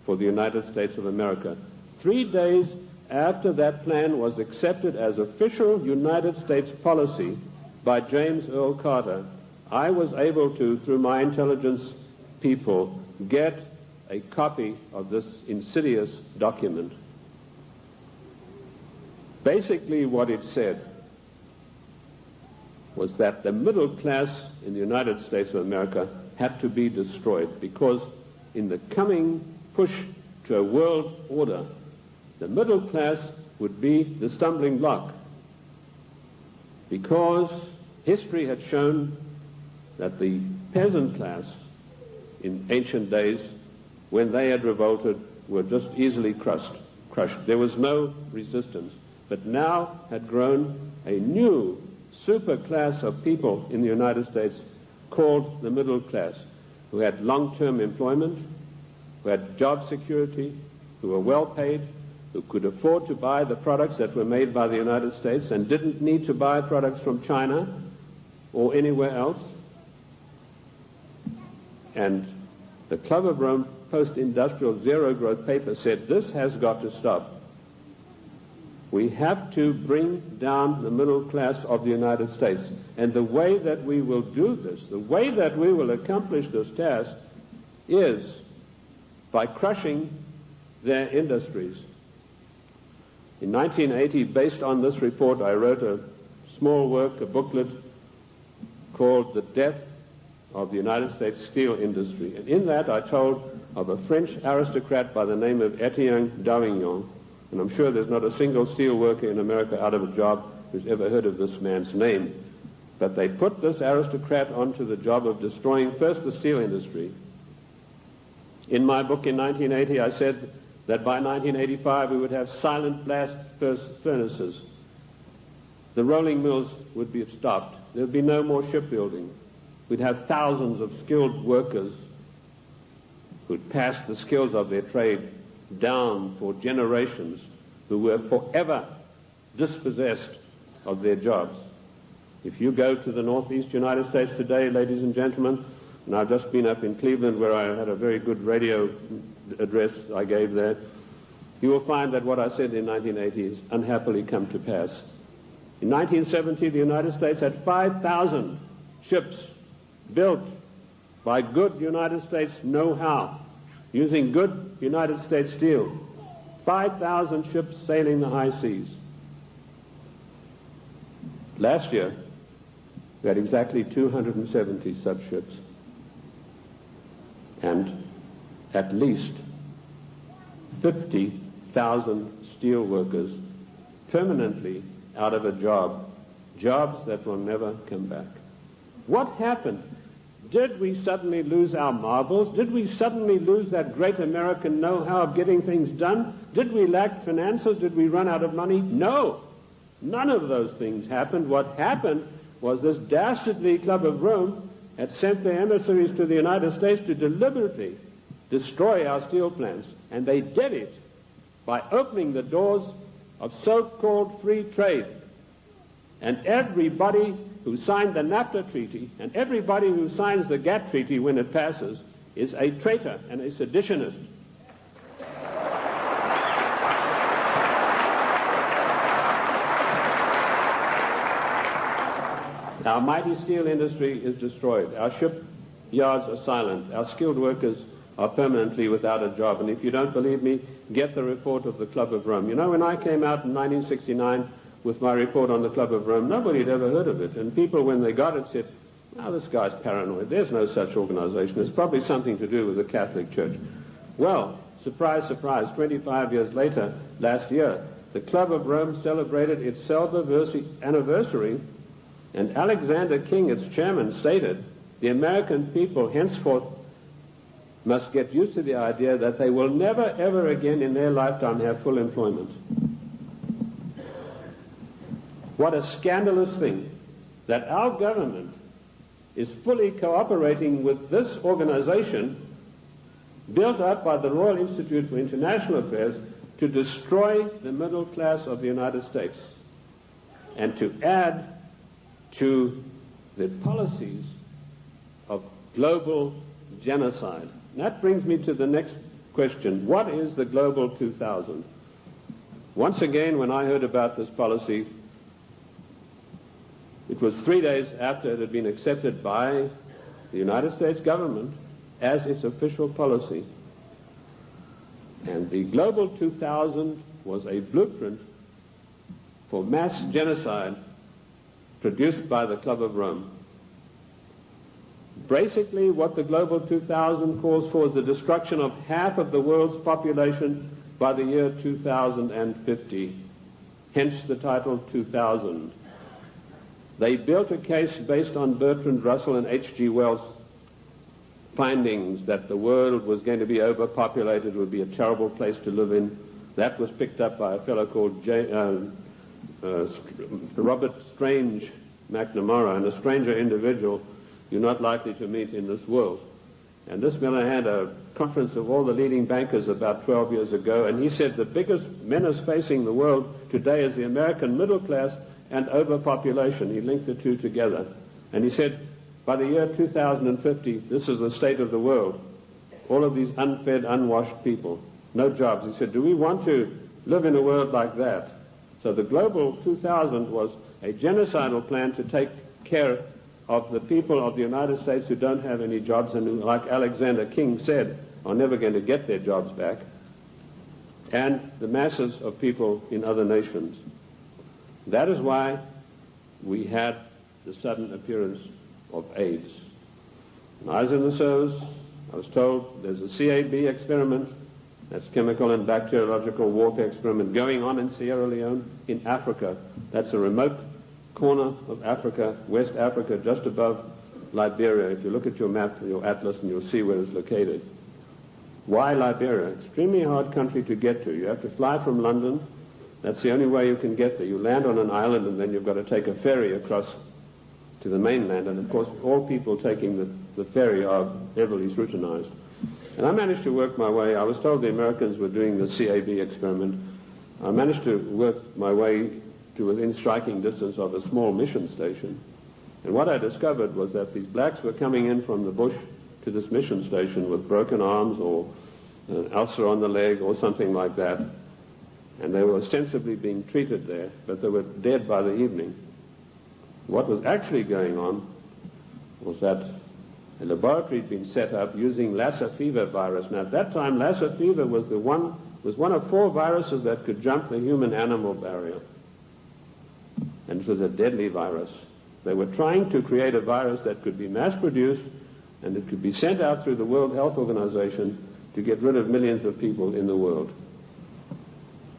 for the United States of America. 3 days after that plan was accepted as official United States policy by James Earl Carter, I was able to, through my intelligence people, get a copy of this insidious document. Basically what it said was that the middle class in the United States of America had to be destroyed because in the coming push to a world order, the middle class would be the stumbling block because history had shown that the peasant class in ancient days, when they had revolted, were just easily crushed. There was no resistance. But now had grown a new super class of people in the United States called the middle class, who had long-term employment, who had job security, who were well paid, who could afford to buy the products that were made by the United States and didn't need to buy products from China or anywhere else. And the Club of Rome post-industrial zero-growth paper said, this has got to stop. We have to bring down the middle class of the United States. And the way that we will do this, the way that we will accomplish this task, is by crushing their industries. In 1980, based on this report, I wrote a small work, a booklet, called The Death of the United States Steel Industry. And in that I told of a French aristocrat by the name of Etienne d'Avignon. And I'm sure there's not a single steel worker in America out of a job who's ever heard of this man's name. But they put this aristocrat onto the job of destroying first the steel industry. In my book in 1980, I said that by 1985 we would have silent blast furnaces. The rolling mills would be stopped. There would be no more shipbuilding. We'd have thousands of skilled workers who'd passed the skills of their trade down for generations, who were forever dispossessed of their jobs. If you go to the northeast United States today, ladies and gentlemen, and I've just been up in Cleveland where I had a very good radio address I gave there, you will find that what I said in 1980 has unhappily come to pass. In 1970, the United States had 5,000 ships built by good United States know-how, using good United States steel. 5,000 ships sailing the high seas. Last year, we had exactly 270 such ships, and at least 50,000 steel workers permanently out of a job, jobs that will never come back. What happened? Did we suddenly lose our marbles? Did we suddenly lose that great American know-how of getting things done? Did we lack finances? Did we run out of money? No. None of those things happened. What happened was this dastardly Club of Rome had sent their emissaries to the United States to deliberately destroy our steel plants. And they did it by opening the doors of so-called free trade. And everybody who signed the NAFTA treaty and everybody who signs the GATT treaty when it passes is a traitor and a seditionist. Our mighty steel industry is destroyed. Our shipyards are silent. Our skilled workers are permanently without a job. And if you don't believe me, get the report of the Club of Rome. You know, when I came out in 1969 with my report on the Club of Rome, nobody had ever heard of it. And people, when they got it, said, "Oh, this guy's paranoid. There's no such organization. It's probably something to do with the Catholic Church." Well, surprise, surprise, 25 years later, last year, the Club of Rome celebrated its anniversary, and Alexander King, its chairman, stated, the American people henceforth must get used to the idea that they will never, ever again in their lifetime have full employment. What a scandalous thing that our government is fully cooperating with this organization built up by the Royal Institute for International Affairs to destroy the middle class of the United States and to add to the policies of global genocide. And that brings me to the next question. What is the Global 2000? Once again, when I heard about this policy, it was 3 days after it had been accepted by the United States government as its official policy. And the Global 2000 was a blueprint for mass genocide produced by the Club of Rome. Basically, what the Global 2000 calls for is the destruction of half of the world's population by the year 2050. Hence the title 2000. They built a case based on Bertrand Russell and H.G. Wells' findings that the world was going to be overpopulated, would be a terrible place to live in. That was picked up by a fellow called Robert Strange McNamara, and a stranger individual you're not likely to meet in this world. And this Miller had a conference of all the leading bankers about 12 years ago, and he said the biggest menace facing the world today is the American middle class and overpopulation. He linked the two together. And he said, by the year 2050, this is the state of the world. All of these unfed, unwashed people, no jobs. He said, do we want to live in a world like that? So the Global 2000 was a genocidal plan to take care of the people of the United States who don't have any jobs and who, like Alexander King said, are never going to get their jobs back, and the masses of people in other nations. That is why we had the sudden appearance of AIDS. When I was in the service, I was told there's a CAB experiment, that's chemical and bacteriological warfare experiment, going on in Sierra Leone, in Africa. That's a remote corner of Africa, West Africa, just above Liberia. If you look at your map, your atlas, and you'll see where it's located. Why Liberia? Extremely hard country to get to. You have to fly from London. That's the only way you can get there. You land on an island, and then you've got to take a ferry across to the mainland. And, of course, all people taking the ferry are heavily scrutinized. And I managed to work my way. I was told the Americans were doing the CAB experiment. I managed to work my way to within striking distance of a small mission station. And what I discovered was that these blacks were coming in from the bush to this mission station with broken arms or an ulcer on the leg or something like that. And they were ostensibly being treated there, but they were dead by the evening. What was actually going on was that a laboratory had been set up using Lassa fever virus. Now, at that time, Lassa fever was one of 4 viruses that could jump the human-animal barrier. And it was a deadly virus. They were trying to create a virus that could be mass-produced and it could be sent out through the World Health Organization to get rid of millions of people in the world.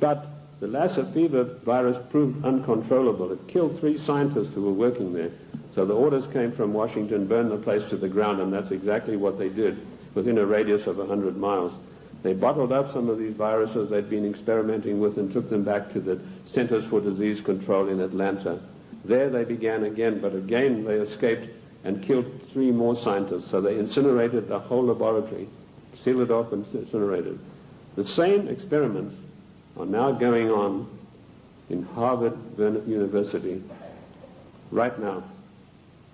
But the Lassa fever virus proved uncontrollable. It killed 3 scientists who were working there. So the orders came from Washington, burn the place to the ground, and that's exactly what they did within a radius of 100 miles. They bottled up some of these viruses they'd been experimenting with and took them back to the Centers for Disease Control in Atlanta. There they began again, but again they escaped and killed 3 more scientists. So they incinerated the whole laboratory, sealed it off and incinerated. The same experiments are now going on in Harvard University right now.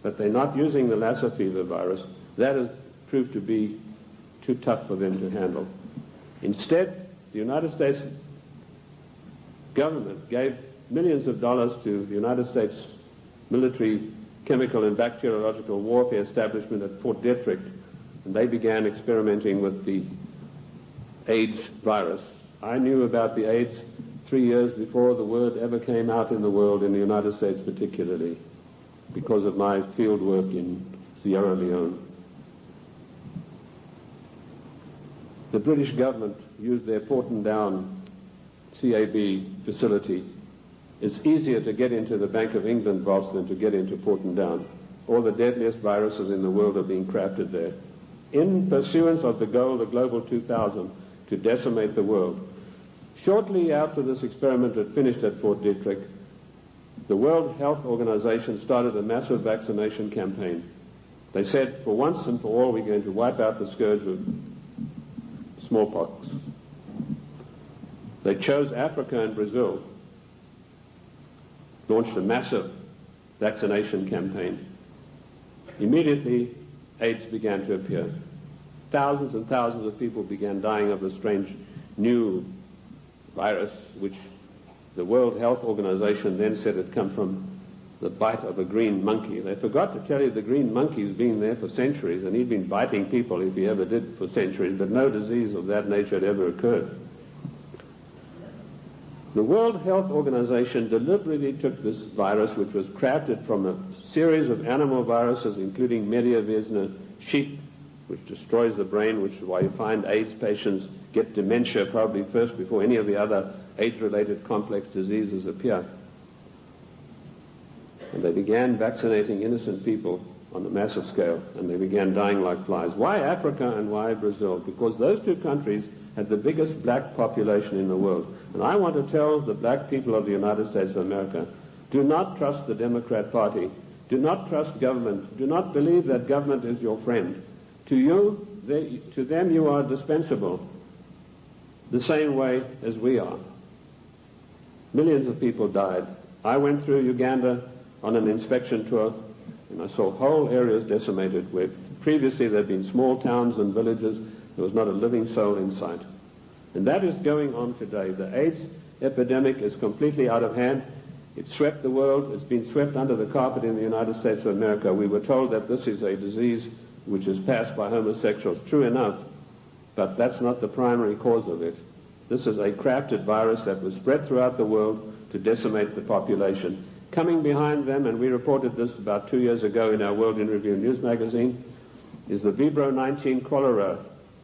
But they're not using the Lassa fever virus. That has proved to be too tough for them to handle. Instead, the United States government gave millions of dollars to the United States military chemical and bacteriological warfare establishment at Fort Detrick, and they began experimenting with the AIDS virus. I knew about the AIDS 3 years before the word ever came out in the world, in the United States particularly, because of my field work in Sierra Leone. The British government used their Porton Down CAB facility. It's easier to get into the Bank of England vaults than to get into Porton Down. All the deadliest viruses in the world are being crafted there, in pursuance of the goal, the Global 2000, to decimate the world. Shortly after this experiment had finished at Fort Detrick, the World Health Organization started a massive vaccination campaign. They said, for once and for all, we're going to wipe out the scourge of smallpox. They chose Africa and Brazil, launched a massive vaccination campaign. Immediately, AIDS began to appear. Thousands and thousands of people began dying of the strange new virus, which the World Health Organization then said had come from the bite of a green monkey. They forgot to tell you the green monkey's been there for centuries, and he'd been biting people, if he ever did, for centuries, but no disease of that nature had ever occurred. The World Health Organization deliberately took this virus, which was crafted from a series of animal viruses, including Mediavirus sheep, which destroys the brain, which is why you find AIDS patients get dementia probably first before any of the other AIDS-related complex diseases appear. And they began vaccinating innocent people on a massive scale, and they began dying like flies. Why Africa and why Brazil? Because those 2 countries had the biggest black population in the world. And I want to tell the black people of the United States of America, do not trust the Democrat Party. Do not trust government. Do not believe that government is your friend. To you, to them you are dispensable, the same way as we are. Millions of people died. I went through Uganda on an inspection tour, and I saw whole areas decimated where previously there had been small towns and villages. There was not a living soul in sight. And that is going on today. The AIDS epidemic is completely out of hand. It swept the world. It's been swept under the carpet in the United States of America. We were told that this is a disease which is passed by homosexuals. True enough, but that's not the primary cause of it. This is a crafted virus that was spread throughout the world to decimate the population. Coming behind them, and we reported this about 2 years ago in our World in Review news magazine, is the Vibro 19 cholera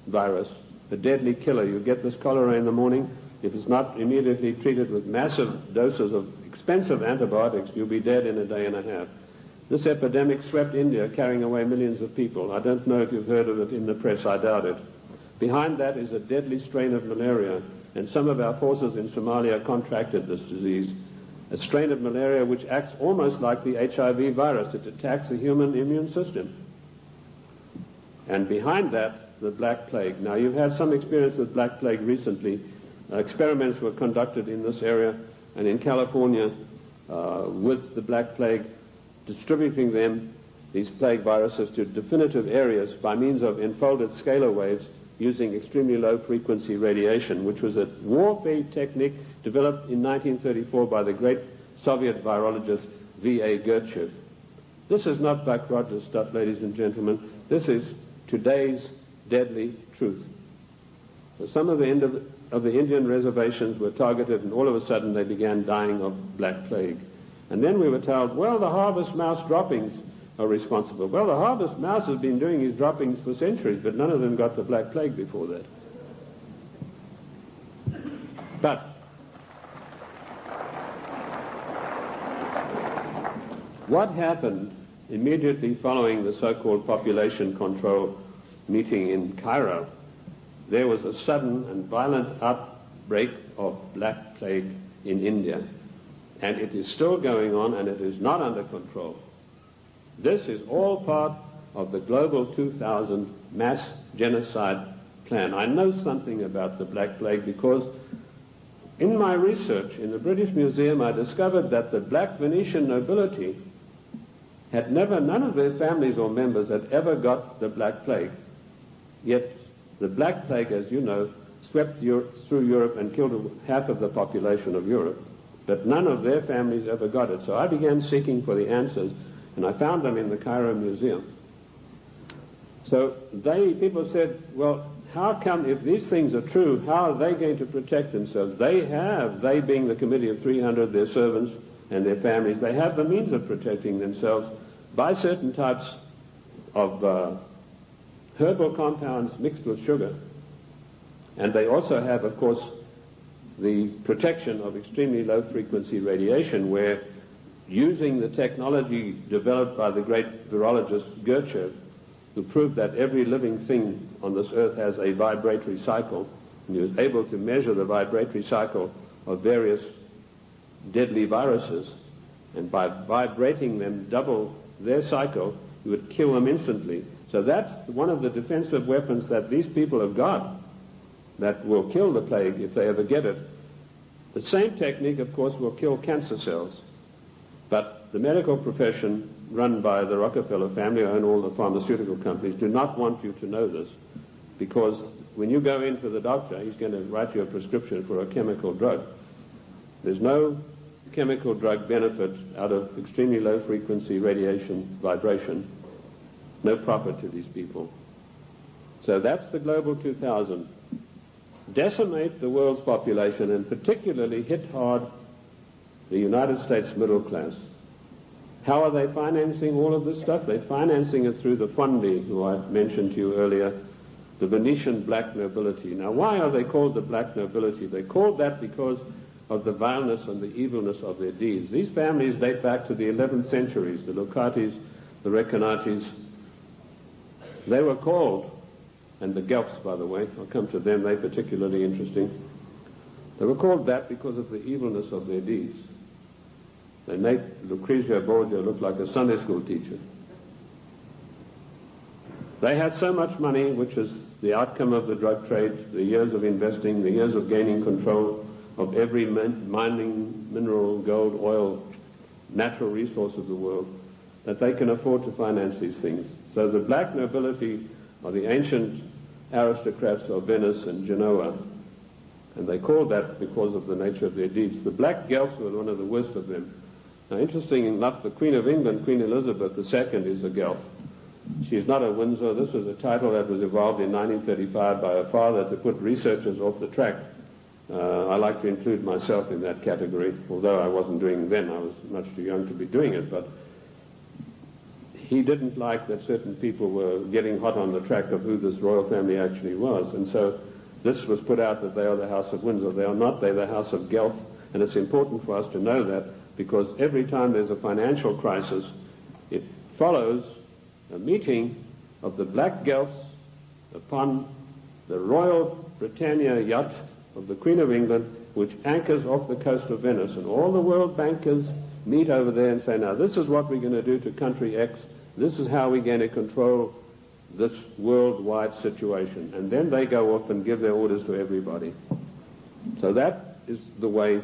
virus, a deadly killer. You get this cholera in the morning. If it's not immediately treated with massive doses of expensive antibiotics, you'll be dead in a day and a half. This epidemic swept India, carrying away millions of people. I don't know if you've heard of it in the press. I doubt it. Behind that is a deadly strain of malaria, and some of our forces in Somalia contracted this disease, a strain of malaria which acts almost like the HIV virus. It attacks the human immune system. And behind that, the Black Plague. Now, you've had some experience with Black Plague recently. Experiments were conducted in this area and in California with the Black Plague, distributing them, these plague viruses, to definitive areas by means of enfolded scalar waves using extremely low-frequency radiation, which was a warfare technique developed in 1934 by the great Soviet virologist V.A. Gertchev. This is not Buck Rogers stuff, ladies and gentlemen. This is today's deadly truth. So some of the Indian reservations were targeted, and all of a sudden they began dying of Black Plague. And then we were told, well, the harvest mouse droppings are responsible. Well, the harvest mouse has been doing his droppings for centuries, but none of them got the Black Plague before that. But what happened immediately following the so-called population control meeting in Cairo? There was a sudden and violent outbreak of Black Plague in India, and it is still going on, and it is not under control. This is all part of the Global 2000 mass genocide plan. I know something about the Black Plague because in my research in the British Museum I discovered that the black Venetian nobility had none of their families or members had ever got the Black Plague. Yet the Black Plague, as you know, swept through Europe and killed half of the population of Europe. But none of their families ever got it. So I began seeking for the answers, and I found them in the Cairo Museum. So people said, well, how come, if these things are true, how are they going to protect themselves? They being the Committee of 300, their servants and their families, they have the means of protecting themselves by certain types of herbal compounds mixed with sugar. And they also have, of course, the protection of extremely low-frequency radiation, where using the technology developed by the great virologist Gertchev, who proved that every living thing on this earth has a vibratory cycle, and he was able to measure the vibratory cycle of various deadly viruses, and by vibrating them double their cycle, he would kill them instantly. So that's one of the defensive weapons that these people have got that will kill the plague if they ever get it. The same technique, of course, will kill cancer cells. But the medical profession, run by the Rockefeller family, who own all the pharmaceutical companies, do not want you to know this, because when you go in for the doctor, he's going to write you a prescription for a chemical drug. There's no chemical drug benefit out of extremely low-frequency radiation vibration. No profit to these people. So that's the Global 2000. Decimate the world's population, and particularly hit hard the United States middle class. How are they financing all of this stuff? They're financing it through the fondi, who I mentioned to you earlier, the Venetian black nobility. Now, why are they called the black nobility? They're called that because of the vileness and the evilness of their deeds. These families date back to the 11th centuries, the Locatis, the Recanatis. They were called, and the Guelphs, by the way, I'll come to them, they're particularly interesting. They were called that because of the evilness of their deeds. They make Lucrezia Borgia look like a Sunday school teacher. They had so much money, which is the outcome of the drug trade, the years of investing, the years of gaining control of every mining, mineral, gold, oil, natural resource of the world, that they can afford to finance these things. So the black nobility are the ancient aristocrats of Venice and Genoa, and they called that because of the nature of their deeds. The black Guelphs were one of the worst of them. Now, interesting enough, the Queen of England, Queen Elizabeth II, is a Guelph. She's not a Windsor. This was a title that was evolved in 1935 by her father to put researchers off the track. I like to include myself in that category, although I wasn't doing it then. I was much too young to be doing it, but he didn't like that certain people were getting hot on the track of who this royal family actually was, and so this was put out that they are the House of Windsor. They are not. They're the House of Guelph, and it's important for us to know that, because every time there's a financial crisis, it follows a meeting of the black Guelphs upon the Royal Britannia yacht of the Queen of England, which anchors off the coast of Venice, and all the world bankers meet over there and say, now this is what we're going to do to country X, this is how we're going to control this worldwide situation, and then they go off and give their orders to everybody. So that is the way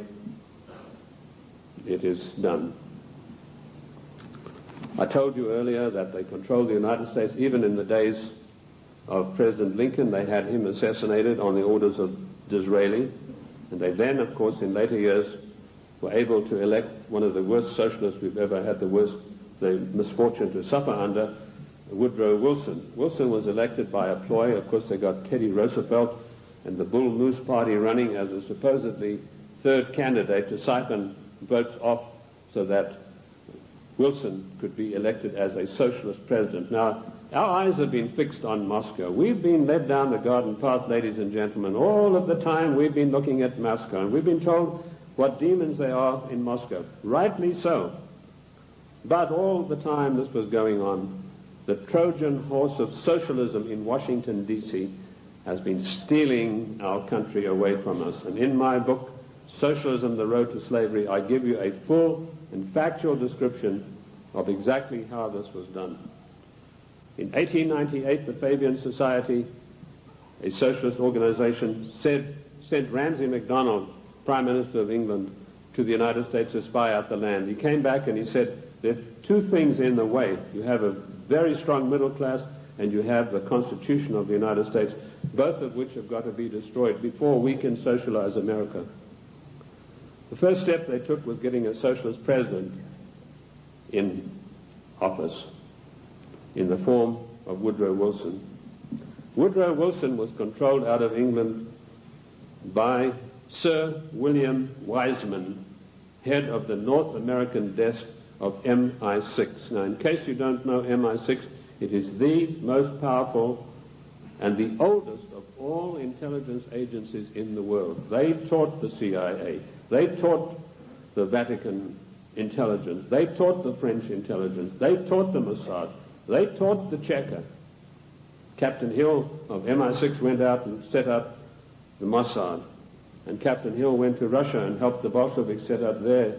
it is done. I told you earlier that they controlled the United States. Even in the days of President Lincoln, they had him assassinated on the orders of Disraeli, and they then, of course, in later years, were able to elect one of the worst socialists we've ever had the misfortune to suffer under, Woodrow Wilson. Wilson was elected by a ploy. Of course, they got Teddy Roosevelt and the Bull Moose Party running as a supposedly third candidate to siphon votes off so that Wilson could be elected as a socialist president. Now, our eyes have been fixed on Moscow. We've been led down the garden path, ladies and gentlemen. All of the time we've been looking at Moscow, and we've been told what demons they are in Moscow. Rightly so. But all the time this was going on, the Trojan horse of socialism in Washington, D.C. has been stealing our country away from us. And in my book, Socialism, The Road to Slavery, I give you a full and factual description of exactly how this was done. In 1898, the Fabian Society, a socialist organization, sent Ramsay MacDonald, Prime Minister of England, to the United States to spy out the land. He came back and he said, there are two things in the way. You have a very strong middle class and you have the Constitution of the United States, both of which have got to be destroyed before we can socialize America. The first step they took was getting a socialist president in office in the form of Woodrow Wilson. Woodrow Wilson was controlled out of England by Sir William Wiseman, head of the North American desk of MI6. Now, in case you don't know MI6, it is the most powerful and the oldest of all intelligence agencies in the world. They taught the CIA. They taught the Vatican intelligence. They taught the French intelligence. They taught the Mossad. They taught the Cheka. Captain Hill of MI6 went out and set up the Mossad. And Captain Hill went to Russia and helped the Bolsheviks set up their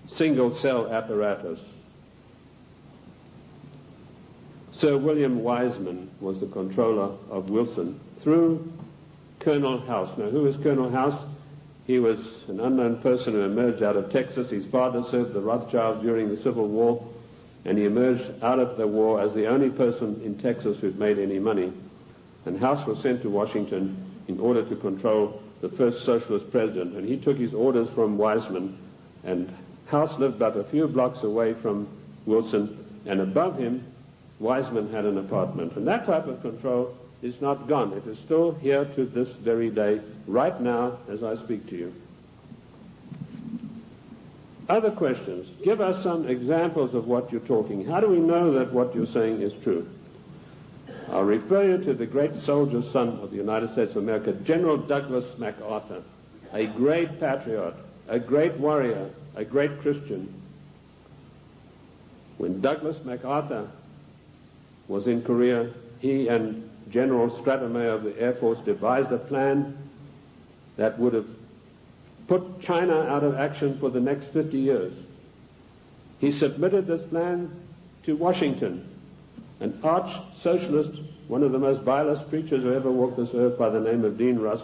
single-cell apparatus. Sir William Wiseman was the controller of Wilson through Colonel House. Now, who is Colonel House? He was an unknown person who emerged out of Texas. His father served the Rothschilds during the Civil War, and he emerged out of the war as the only person in Texas who'd made any money. And House was sent to Washington in order to control the first socialist president, and he took his orders from Wiseman, and House lived but a few blocks away from Wilson, and above him, Wiseman had an apartment. And that type of control is not gone. It is still here to this very day, right now, as I speak to you. Other questions? Give us some examples of what you're talking. How do we know that what you're saying is true? I'll refer you to the great soldier son of the United States of America, General Douglas MacArthur, a great patriot, a great warrior, a great Christian. When Douglas MacArthur was in Korea, he and General Stratomayor of the Air Force devised a plan that would have put China out of action for the next 50 years. He submitted this plan to Washington, an arch-socialist, one of the most vilest preachers who ever walked this earth by the name of Dean Rusk,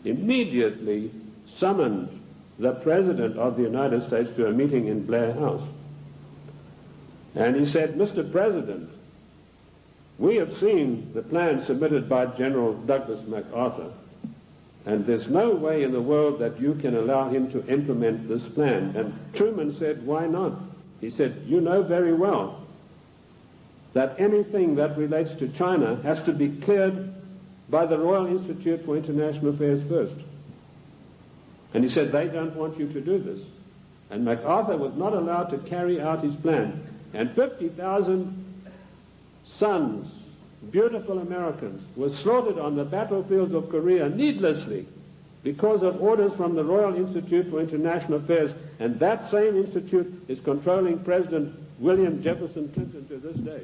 immediately summoned the President of the United States to a meeting in Blair House. And he said, "Mr. President, we have seen the plan submitted by General Douglas MacArthur, and there's no way in the world that you can allow him to implement this plan." And Truman said, "Why not?" He said, "You know very well that anything that relates to China has to be cleared by the Royal Institute for International Affairs first." And he said, "They don't want you to do this." And MacArthur was not allowed to carry out his plan. And 50,000 sons, beautiful Americans, were slaughtered on the battlefields of Korea needlessly because of orders from the Royal Institute for International Affairs. And that same institute is controlling President William Jefferson Clinton to this day.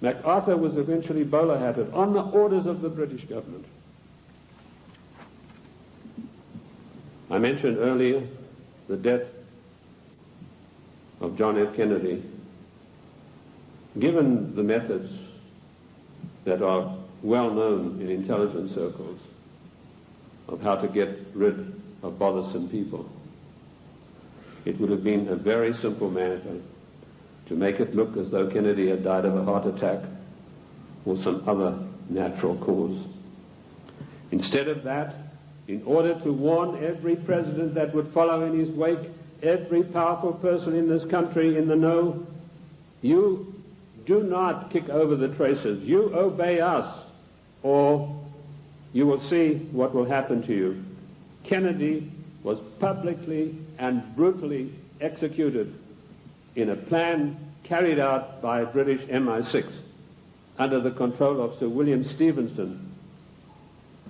MacArthur was eventually bowler-hatted on the orders of the British government. I mentioned earlier the death of John F. Kennedy. Given the methods that are well known in intelligence circles of how to get rid of bothersome people, it would have been a very simple matter to make it look as though Kennedy had died of a heart attack or some other natural cause. Instead of that, in order to warn every president that would follow in his wake, every powerful person in this country in the know, you do not kick over the traces. You obey us, or you will see what will happen to you. Kennedy was publicly and brutally executed in a plan carried out by British MI6 under the control of Sir William Stevenson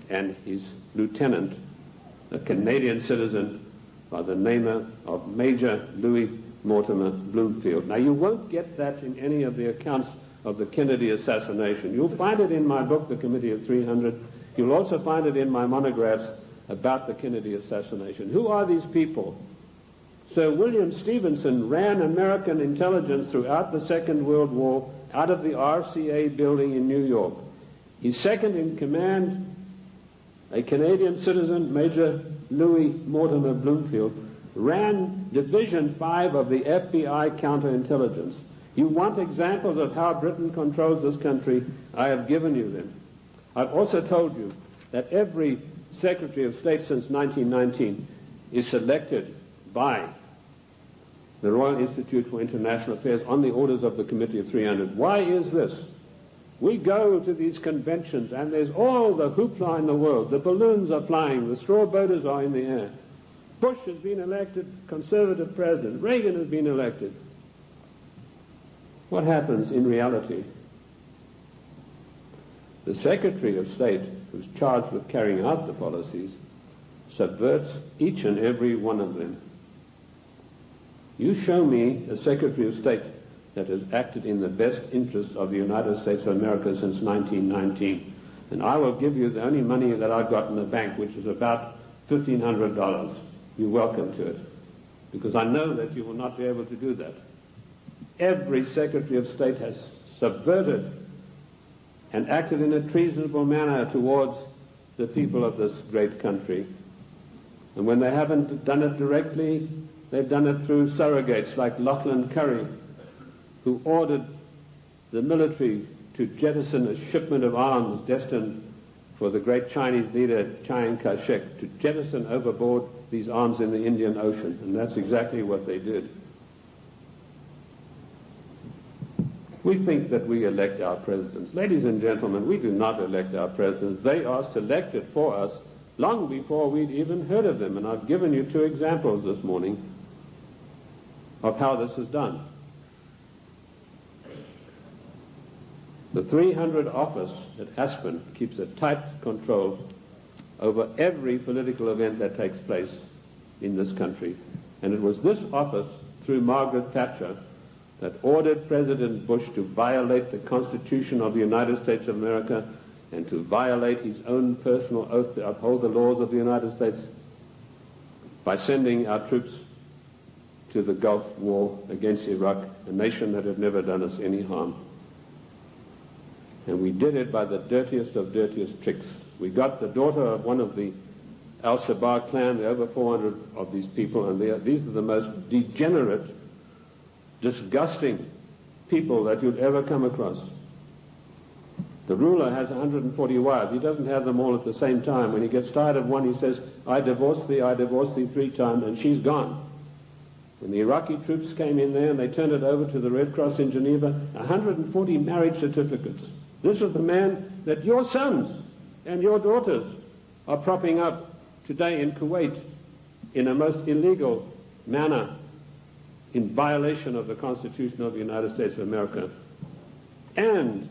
and his lieutenant, a Canadian citizen by the name of Major Louis Mortimer Bloomfield. Now, you won't get that in any of the accounts of the Kennedy assassination. You'll find it in my book, The Committee of 300. You'll also find it in my monographs about the Kennedy assassination. Who are these people? Sir William Stevenson ran American intelligence throughout the Second World War out of the RCA building in New York. His second in command, a Canadian citizen, Major Louis Mortimer Bloomfield, ran Division 5 of the FBI counterintelligence. You want examples of how Britain controls this country? I have given you them. I've also told you that every Secretary of State since 1919 is selected by the Royal Institute for International Affairs on the orders of the Committee of 300. Why is this? We go to these conventions and there's all the hoopla in the world. The balloons are flying, the straw boaters are in the air. Bush has been elected conservative president. Reagan has been elected. What happens in reality? The Secretary of State, who's charged with carrying out the policies, subverts each and every one of them. You show me a Secretary of State that has acted in the best interest of the United States of America since 1919, and I will give you the only money that I've got in the bank, which is about $1,500. You're welcome to it, because I know that you will not be able to do that. Every Secretary of State has subverted and acted in a treasonable manner towards the people of this great country. And when they haven't done it directly, they've done it through surrogates like Lachlan Curry, who ordered the military to jettison a shipment of arms destined for the great Chinese leader Chiang Kai-shek, to jettison overboard these arms in the Indian Ocean. And that's exactly what they did. We think that we elect our presidents. Ladies and gentlemen, we do not elect our presidents. They are selected for us long before we'd even heard of them. And I've given you 2 examples this morning of how this is done. The 300 office at Aspen keeps a tight control over every political event that takes place in this country. And it was this office, through Margaret Thatcher, that ordered President Bush to violate the Constitution of the United States of America and to violate his own personal oath to uphold the laws of the United States by sending our troops to to the Gulf War against Iraq, a nation that had never done us any harm. And we did it by the dirtiest of dirtiest tricks. We got the daughter of one of the Al-Shabaab clan, there are over 400 of these people, and these are the most degenerate, disgusting people that you'd ever come across. The ruler has 140 wives. He doesn't have them all at the same time. When he gets tired of one, he says, I divorce thee 3 times, and she's gone. When the Iraqi troops came in there and they turned it over to the Red Cross in Geneva, 140 marriage certificates. This is the man that your sons and your daughters are propping up today in Kuwait in a most illegal manner, in violation of the Constitution of the United States of America. And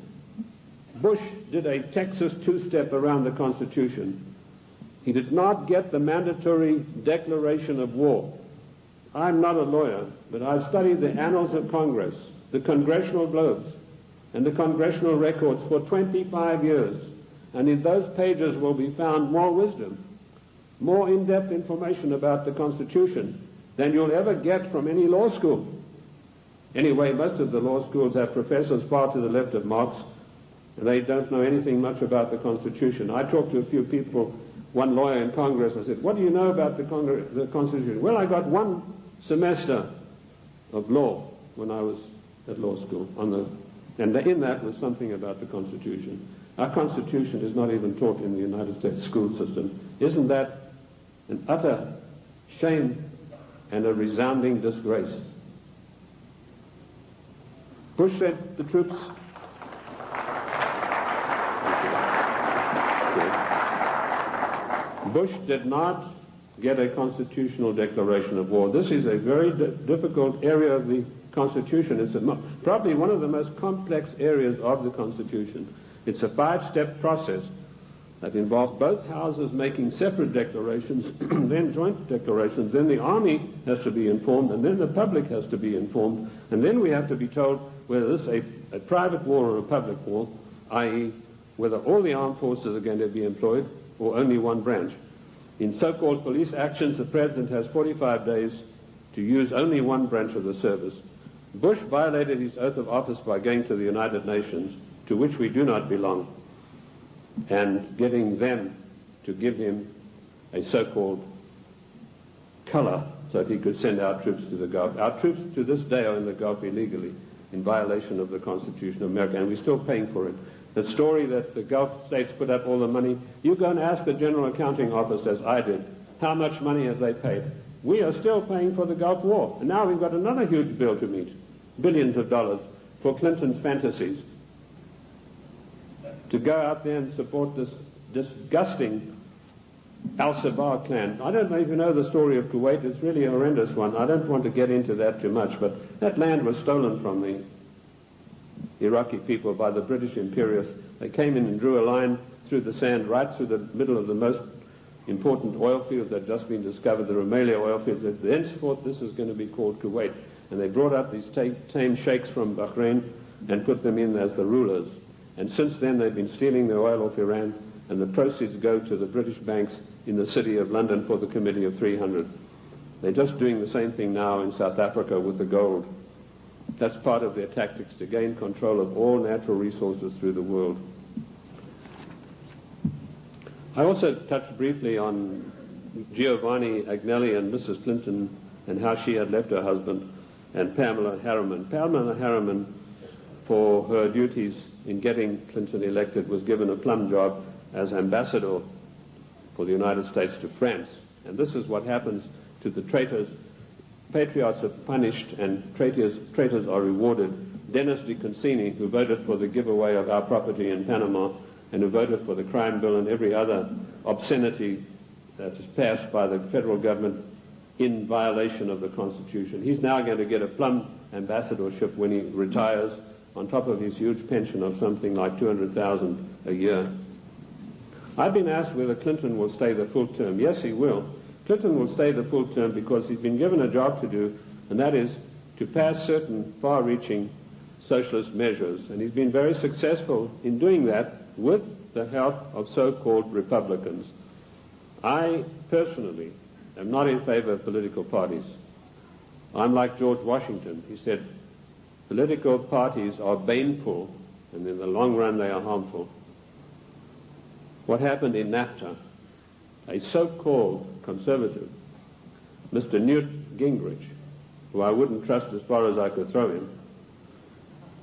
Bush did a Texas two-step around the Constitution. He did not get the mandatory declaration of war. I'm not a lawyer, but I've studied the annals of Congress, the congressional globes, and the congressional records for 25 years. And in those pages will be found more wisdom, more in-depth information about the Constitution than you'll ever get from any law school. Anyway, most of the law schools have professors far to the left of Marx, and they don't know anything much about the Constitution. I talked to a few people, one lawyer in Congress, I said, what do you know about the Constitution? Well, I got one semester of law when I was at law school, and in that was something about the Constitution. Our Constitution is not even taught in the United States school system. Isn't that an utter shame and a resounding disgrace? Bush said the troops... Bush did not get a constitutional declaration of war. This is a very difficult area of the Constitution. It's probably one of the most complex areas of the Constitution. It's a 5-step process that involves both houses making separate declarations, then joint declarations, then the army has to be informed, and then the public has to be informed, and then we have to be told whether this is a private war or a public war, i.e. whether all the armed forces are going to be employed or only one branch. In so-called police actions, the President has 45 days to use only one branch of the service. Bush violated his oath of office by going to the United Nations, to which we do not belong, and getting them to give him a so-called color so that he could send our troops to the Gulf. Our troops to this day are in the Gulf illegally, in violation of the Constitution of America, and we're still paying for it. The story that the Gulf states put up all the money, you go and ask the General Accounting Office, as I did, how much money have they paid? We are still paying for the Gulf War, and now we've got another huge bill to meet, billions of dollars, for Clinton's fantasies, to go out there and support this disgusting Al-Shabaab clan. I don't know if you know the story of Kuwait. It's really a horrendous one. I don't want to get into that too much, but that land was stolen from the Iraqi people by the British imperialists. They came in and drew a line through the sand right through the middle of the most important oil fields that had just been discovered, the Rumelia oil fields. Thenceforth, this is going to be called Kuwait. And they brought up these tame sheikhs from Bahrain and put them in as the rulers. And since then, they've been stealing the oil off Iran, and the proceeds go to the British banks in the city of London for the Committee of 300. They're just doing the same thing now in South Africa with the gold. That's part of their tactics to gain control of all natural resources through the world. I also touched briefly on Giovanni Agnelli and Mrs. Clinton and how she had left her husband, and Pamela Harriman. Pamela Harriman, for her duties in getting Clinton elected, was given a plum job as ambassador for the United States to France. And this is what happens to the traitors. Patriots are punished and traitors are rewarded. Dennis DeConcini, who voted for the giveaway of our property in Panama and who voted for the crime bill and every other obscenity that is passed by the federal government in violation of the Constitution, he's now going to get a plum ambassadorship when he retires, on top of his huge pension of something like $200,000 a year. I've been asked whether Clinton will stay the full term. Yes, he will. Clinton will stay the full term because he's been given a job to do, and that is to pass certain far-reaching socialist measures. And he's been very successful in doing that with the help of so-called Republicans. I personally am not in favor of political parties. I'm like George Washington. He said, political parties are baneful, and in the long run they are harmful. What happened in NAFTA? A so-called conservative, Mr. Newt Gingrich, who I wouldn't trust as far as I could throw him,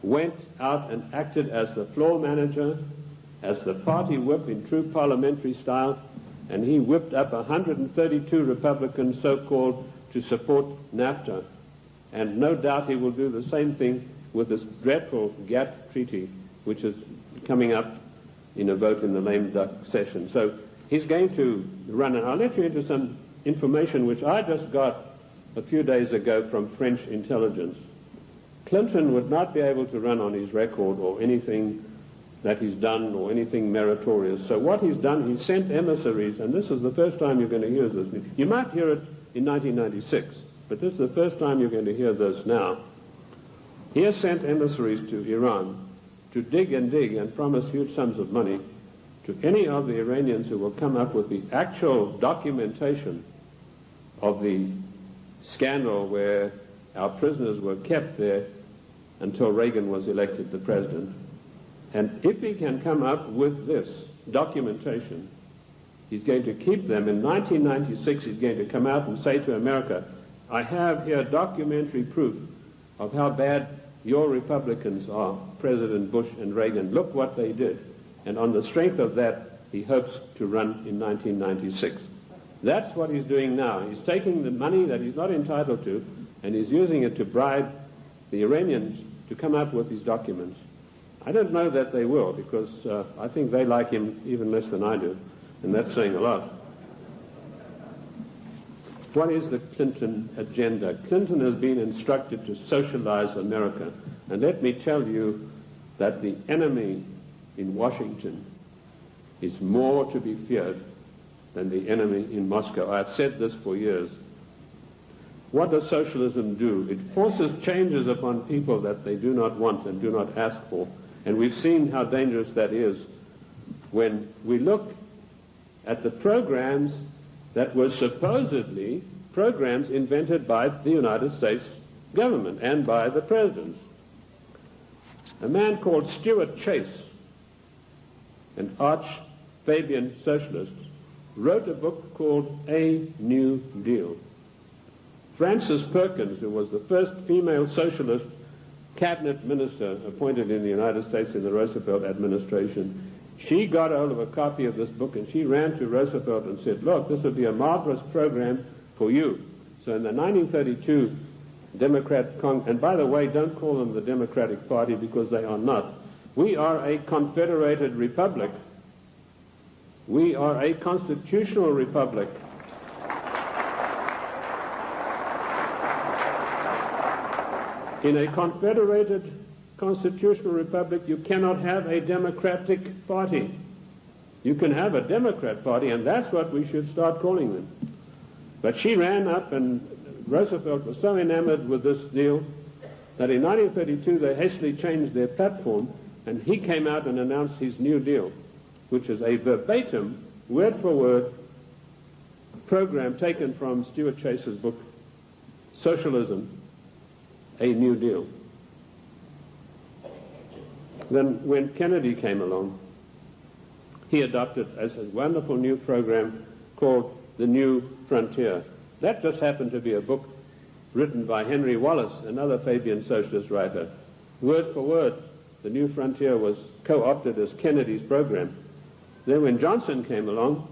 went out and acted as the floor manager, as the party whip in true parliamentary style, and he whipped up 132 Republicans, so-called, to support NAFTA. And no doubt he will do the same thing with this dreadful GATT treaty, which is coming up in a vote in the lame duck session. So he's going to run, and I'll let you into some information which I just got a few days ago from French intelligence. Clinton would not be able to run on his record or anything that he's done or anything meritorious. So what he's done, he sent emissaries, and this is the first time you're going to hear this. You might hear it in 1996, but this is the first time you're going to hear this now. He has sent emissaries to Iran to dig and promise huge sums of money to any of the Iranians who will come up with the actual documentation of the scandal where our prisoners were kept there until Reagan was elected the president. And if he can come up with this documentation, he's going to keep them. In 1996, he's going to come out and say to America, I have here documentary proof of how bad your Republicans are, President Bush and Reagan. Look what they did. And on the strength of that, he hopes to run in 1996. That's what he's doing now. He's taking the money that he's not entitled to, and he's using it to bribe the Iranians to come up with these documents. I don't know that they will, because I think they like him even less than I do, and that's saying a lot. What is the Clinton agenda? Clinton has been instructed to socialize America, and let me tell you that the enemy in Washington is more to be feared than the enemy in Moscow. I've said this for years. What does socialism do? It forces changes upon people that they do not want and do not ask for. And we've seen how dangerous that is when we look at the programs that were supposedly programs invented by the United States government and by the presidents. A man called Stuart Chase, an arch-Fabian socialist, wrote a book called A New Deal. Frances Perkins, who was the first female socialist cabinet minister appointed in the United States in the Roosevelt administration, she got hold of a copy of this book and she ran to Roosevelt and said, look, this would be a marvelous program for you. So in the 1932 Democrat and by the way, don't call them the Democratic Party because they are not. We are a confederated republic. We are a constitutional republic. In a confederated constitutional republic, you cannot have a Democratic Party. You can have a Democrat Party, and that's what we should start calling them. But she ran up, and Roosevelt was so enamored with this deal that in 1932 they hastily changed their platform, and he came out and announced his New Deal, which is a verbatim, word-for-word program taken from Stuart Chase's book, Socialism, A New Deal. Then when Kennedy came along, he adopted a wonderful new program called The New Frontier. That just happened to be a book written by Henry Wallace, another Fabian socialist writer. Word for word, The New Frontier was co-opted as Kennedy's program. Then when Johnson came along,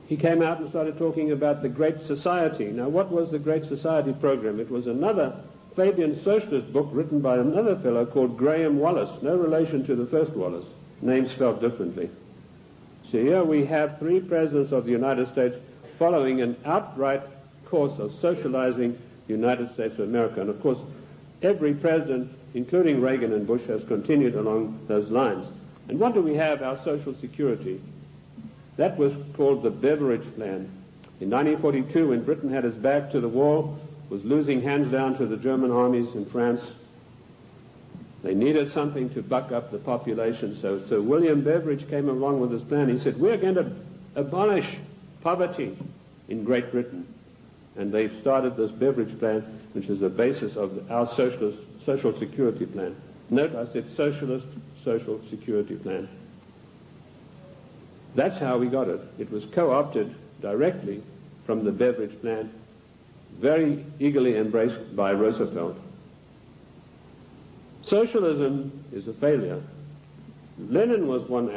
he came out and started talking about the Great Society. Now, what was the Great Society program? It was another Fabian socialist book written by another fellow called Graham Wallace, no relation to the first Wallace, name spelled differently. So here we have three presidents of the United States following an outright course of socializing the United States of America. And of course, every president, including Reagan and Bush, has continued along those lines. And what do we have? Our Social Security. That was called the Beveridge Plan. In 1942, when Britain had its back to the wall, was losing hands down to the German armies in France, they needed something to buck up the population. So Sir William Beveridge came along with this plan. He said, we're going to abolish poverty in Great Britain. and they started this beverage plan, which is the basis of our socialist social security plan. Note, I said socialist social security plan. That's how we got it. It was co-opted directly from the beverage plan, very eagerly embraced by Roosevelt. Socialism is a failure. Lenin was once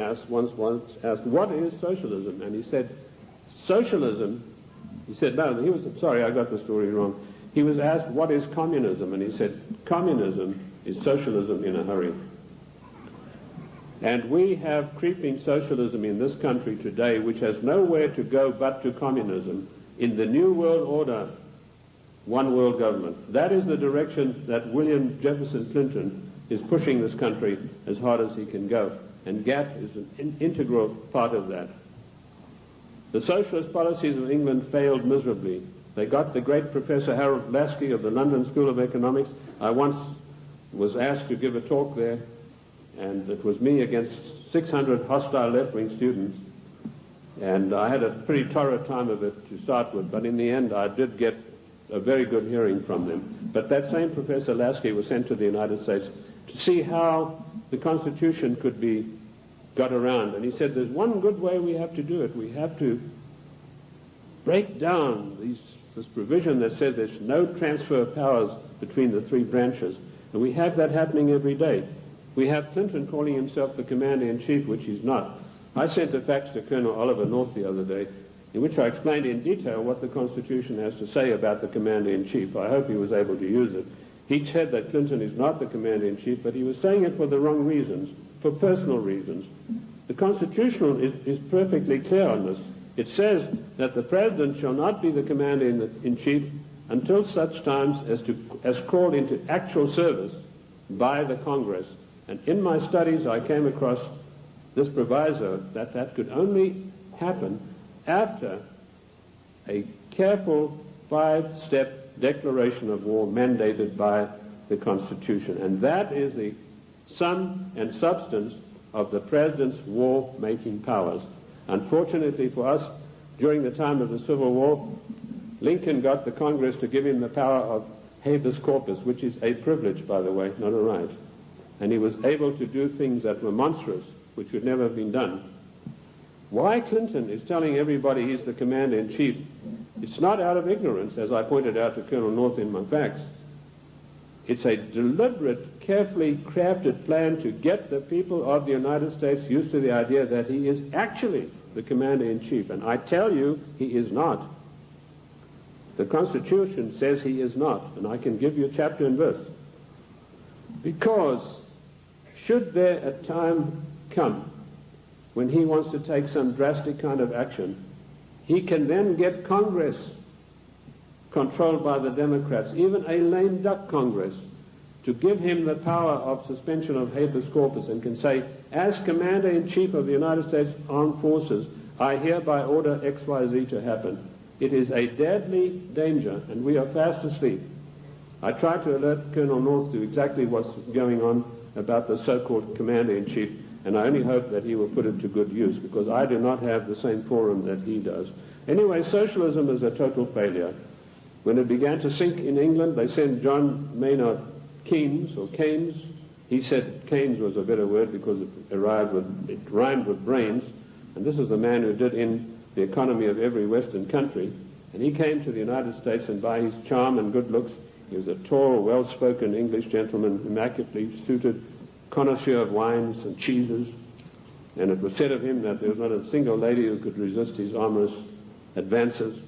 asked, what is socialism? And he said, socialism, he said, no, he was, sorry, I got the story wrong. He was asked, what is communism? And he said, communism is socialism in a hurry. And we have creeping socialism in this country today, which has nowhere to go but to communism. In the New World Order, one world government. That is the direction that William Jefferson Clinton is pushing this country as hard as he can go. And GATT is an integral part of that. The socialist policies of England failed miserably. They got the great Professor Harold Lasky of the London School of Economics. I once was asked to give a talk there, and it was me against 600 hostile left-wing students. And I had a pretty torrid time of it to start with, but in the end I did get a very good hearing from them. But that same Professor Lasky was sent to the United States to see how the Constitution could be got around. And he said, there's one good way we have to do it. We have to break down this provision that says there's no transfer of powers between the three branches. And we have that happening every day. We have Clinton calling himself the Commander-in-Chief, which he's not. I sent a fax to Colonel Oliver North the other day, in which I explained in detail what the Constitution has to say about the Commander-in-Chief. I hope he was able to use it. He said that Clinton is not the Commander-in-Chief, but he was saying it for the wrong reasons, for personal reasons. The Constitution is perfectly clear on this. It says that the President shall not be the Commander-in-Chief until such times as called into actual service by the Congress. And in my studies I came across this proviso that could only happen after a careful 5-step declaration of war mandated by the Constitution. And that is the sum and substance of the President's war-making powers. Unfortunately for us, during the time of the Civil War, Lincoln got the Congress to give him the power of habeas corpus, which is a privilege, by the way, not a right. And he was able to do things that were monstrous, which would never have been done. Why Clinton is telling everybody he's the Commander-in-Chief, it's not out of ignorance, as I pointed out to Colonel North in my facts. It's a deliberate, carefully crafted plan to get the people of the United States used to the idea that he is actually the Commander-in-Chief. And I tell you, he is not. The Constitution says he is not, and I can give you chapter and verse. Because should there a time come when he wants to take some drastic kind of action, he can then get Congress controlled by the Democrats, even a lame duck Congress, to give him the power of suspension of habeas corpus, and can say, as Commander-in-Chief of the United States Armed Forces, I hereby order XYZ to happen. It is a deadly danger, and we are fast asleep. I tried to alert Colonel North to exactly what's going on about the so-called Commander-in-Chief, and I only hope that he will put it to good use, because I do not have the same forum that he does. Anyway, socialism is a total failure. When it began to sink in England, they sent John Maynard Keynes, or Keynes. He said Keynes was a better word because it rhymed with brains, and this is the man who did in the economy of every Western country. And he came to the United States, and by his charm and good looks, he was a tall, well-spoken English gentleman, immaculately suited, connoisseur of wines and cheeses. And it was said of him that there was not a single lady who could resist his amorous advances.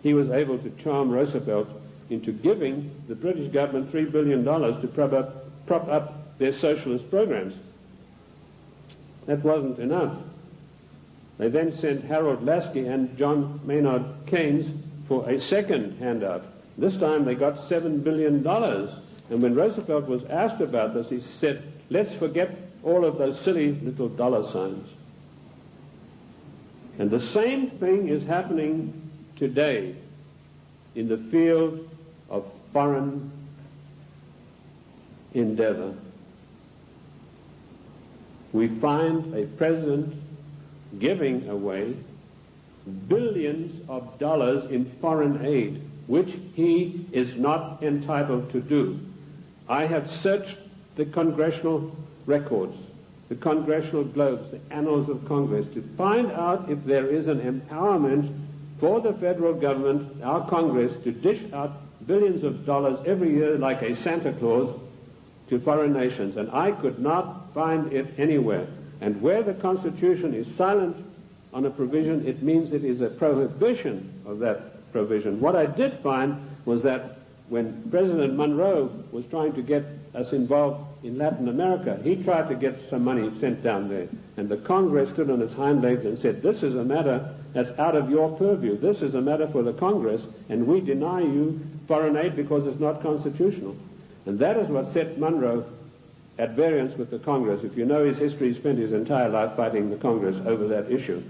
He was able to charm Roosevelt into giving the British government $3 billion to prop up their socialist programs. That wasn't enough. They then sent Harold Lasky and John Maynard Keynes for a second handout. This time they got $7 billion. And when Roosevelt was asked about this, he said, let's forget all of those silly little dollar signs. And the same thing is happening today in the field of foreign endeavor. We find a president giving away billions of dollars in foreign aid, which he is not entitled to do. I have searched the congressional records, the congressional globes, the annals of Congress, to find out if there is an empowerment for the federal government, our Congress, to dish out billions of dollars every year like a Santa Claus to foreign nations. And I could not find it anywhere. And where the Constitution is silent on a provision, it means it is a prohibition of that provision. What I did find was that when President Monroe was trying to get us involved in Latin America, he tried to get some money sent down there. And the Congress stood on its hind legs and said, this is a matter that's out of your purview. This is a matter for the Congress, and we deny you foreign aid because it's not constitutional. And that is what set Monroe at variance with the Congress. If you know his history, he spent his entire life fighting the Congress over that issue.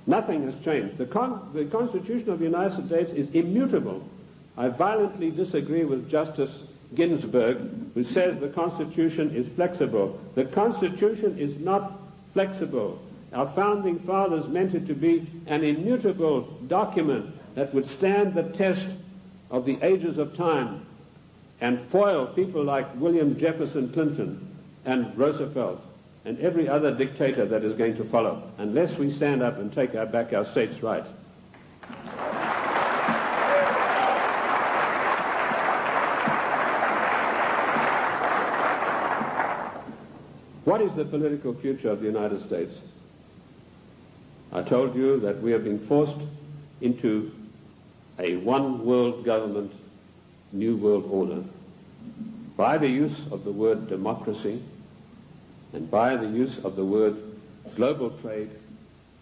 Nothing has changed. The Constitution of the United States is immutable. I violently disagree with Justice Ginsburg, who says the Constitution is flexible. The Constitution is not flexible. Our founding fathers meant it to be an immutable document that would stand the test of the ages of time and foil people like William Jefferson Clinton and Roosevelt and every other dictator that is going to follow, unless we stand up and take back our states' rights. What is the political future of the United States? I told you that we are being forced into a one-world government, new world order, by the use of the word democracy and by the use of the word global trade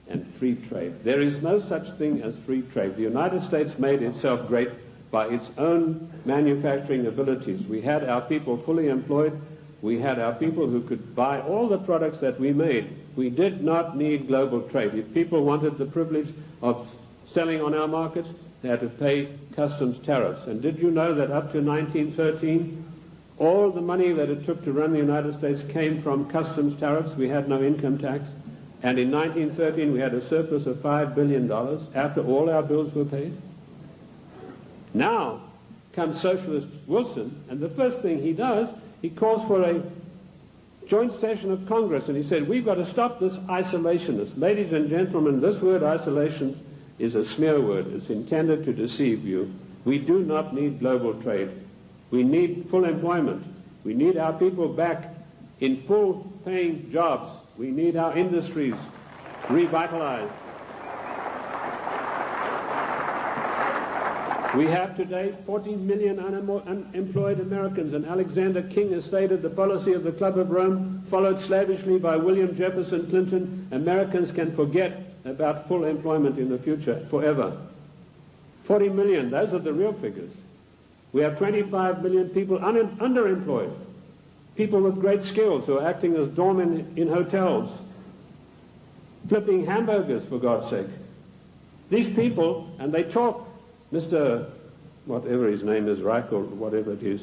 and free trade. There is no such thing as free trade. The United States made itself great by its own manufacturing abilities. We had our people fully employed. We had our people who could buy all the products that we made. We did not need global trade. If people wanted the privilege of selling on our markets, they had to pay customs tariffs. And did you know that up to 1913, all the money that it took to run the United States came from customs tariffs? We had no income tax. And in 1913, we had a surplus of $5 billion after all our bills were paid. Now comes Socialist Wilson, and the first thing he does, he calls for a joint session of Congress, and he said, we've got to stop this isolationist. Ladies and gentlemen, this word isolation is a smear word. It's intended to deceive you. We do not need global trade. We need full employment. We need our people back in full-paying jobs. We need our industries revitalized. We have today 40 million unemployed Americans, and Alexander King has stated the policy of the Club of Rome, followed slavishly by William Jefferson Clinton. Americans can forget about full employment in the future forever. 40 million, those are the real figures. We have 25 million people underemployed, people with great skills who are acting as doormen in hotels, flipping hamburgers, for God's sake. These people, and they talk, Mr. whatever his name is, R.I.P or whatever it is,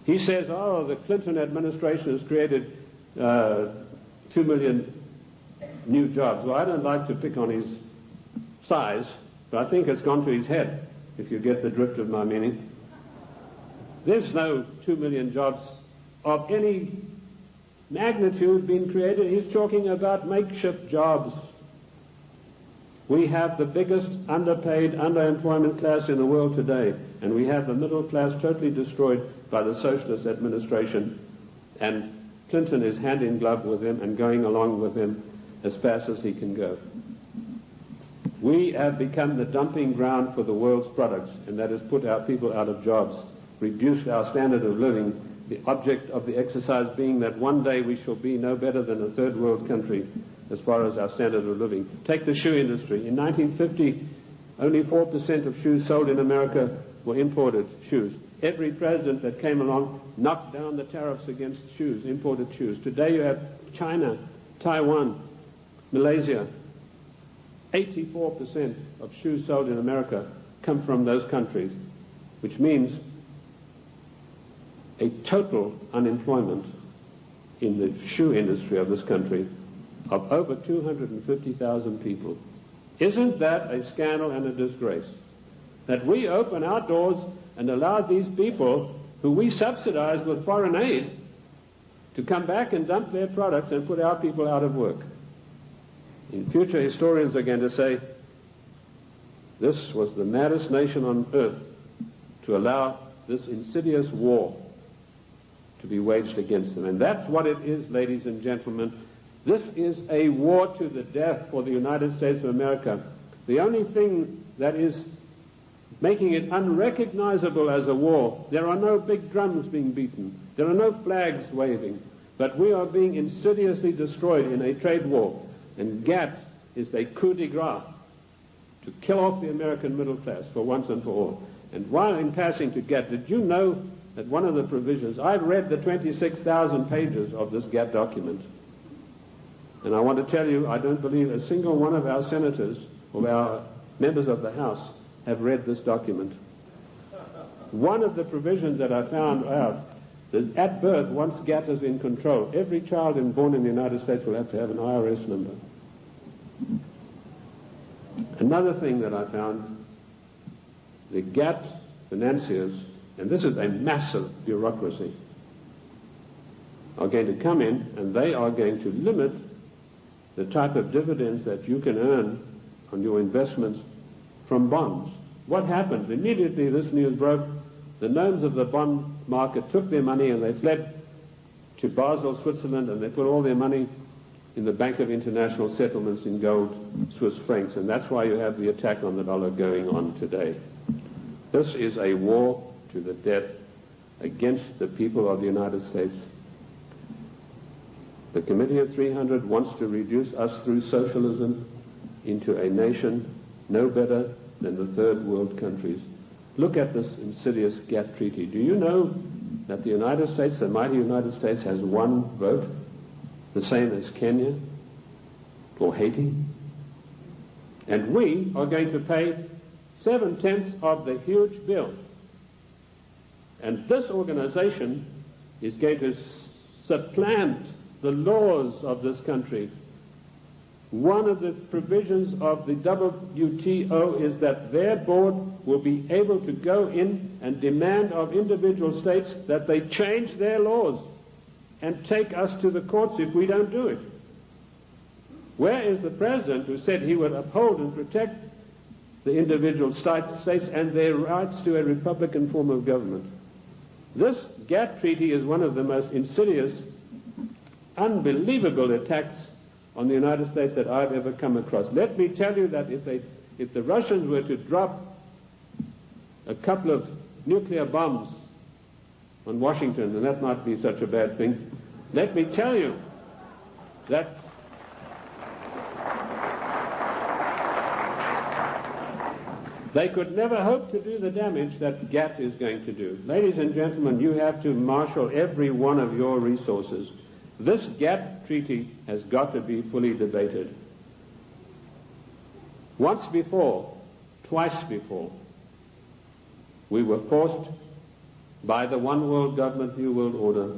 he says, oh, the Clinton administration has created 2 million new jobs. Well, I don't like to pick on his size, but I think it's gone to his head, if you get the drift of my meaning. There's no 2 million jobs of any magnitude being created. He's talking about makeshift jobs. We have the biggest underpaid, underemployment class in the world today, and we have the middle class totally destroyed by the socialist administration, and Clinton is hand in glove with him and going along with him as fast as he can go. We have become the dumping ground for the world's products, and that has put our people out of jobs, reduced our standard of living, the object of the exercise being that one day we shall be no better than a third world country as far as our standard of living. Take the shoe industry. In 1950, only 4% of shoes sold in America were imported shoes. Every president that came along knocked down the tariffs against shoes, imported shoes. Today you have China, Taiwan, Malaysia. 84% of shoes sold in America come from those countries, which means a total unemployment in the shoe industry of this country of over 250,000 people. Isn't that a scandal and a disgrace? That we open our doors and allow these people who we subsidize with foreign aid to come back and dump their products and put our people out of work. In future, historians are going to say, this was the maddest nation on earth to allow this insidious war to be waged against them. And that's what it is, ladies and gentlemen. This is a war to the death for the United States of America. The only thing that is making it unrecognizable as a war, there are no big drums being beaten, there are no flags waving, but we are being insidiously destroyed in a trade war. And GATT is a coup de grace to kill off the American middle class for once and for all. And while in passing to GATT, did you know that one of the provisions, I've read the 26,000 pages of this GATT document, and I want to tell you, I don't believe a single one of our senators or our members of the House have read this document. One of the provisions that I found out is at birth, once GATT is in control, every child born in the United States will have to have an IRS number. Another thing that I found, the GATT financiers, and this is a massive bureaucracy, are going to come in and they are going to limit the type of dividends that you can earn on your investments from bonds. What happened? Immediately this news broke, the gnomes of the bond market took their money and they fled to Basel, Switzerland, and they put all their money in the Bank of International Settlements in gold, Swiss francs, and that's why you have the attack on the dollar going on today. This is a war to the death against the people of the United States. The Committee of 300 wants to reduce us through socialism into a nation no better than the third world countries. Look at this insidious GATT treaty. Do you know that the United States, the mighty United States, has one vote, the same as Kenya or Haiti? And we are going to pay 7/10 of the huge bill. And this organization is going to supplant the laws of this country. One of the provisions of the WTO is that their board will be able to go in and demand of individual states that they change their laws and take us to the courts if we don't do it. Where is the president who said he would uphold and protect the individual states and their rights to a republican form of government? This GATT treaty is one of the most insidious, unbelievable attacks on the United States that I've ever come across. Let me tell you that if the Russians were to drop a couple of nuclear bombs on Washington, and that might be such a bad thing, let me tell you that they could never hope to do the damage that GATT is going to do. Ladies and gentlemen, you have to marshal every one of your resources. This GATT treaty has got to be fully debated. Once before, twice before, we were forced by the one world government, new world order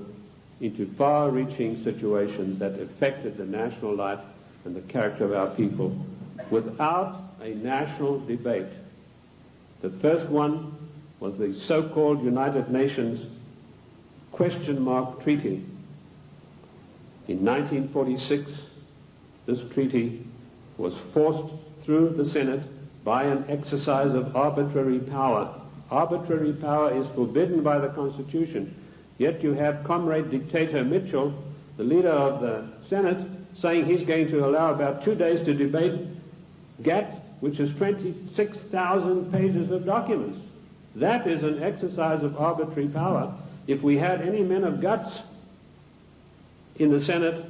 into far-reaching situations that affected the national life and the character of our people without a national debate. The first one was the so-called United Nations question mark treaty. In 1946, this treaty was forced through the Senate by an exercise of arbitrary power. Arbitrary power is forbidden by the Constitution. Yet you have Comrade Dictator Mitchell, the leader of the Senate, saying he's going to allow about 2 days to debate GATT, which is 26,000 pages of documents. That is an exercise of arbitrary power. If we had any men of guts in the Senate,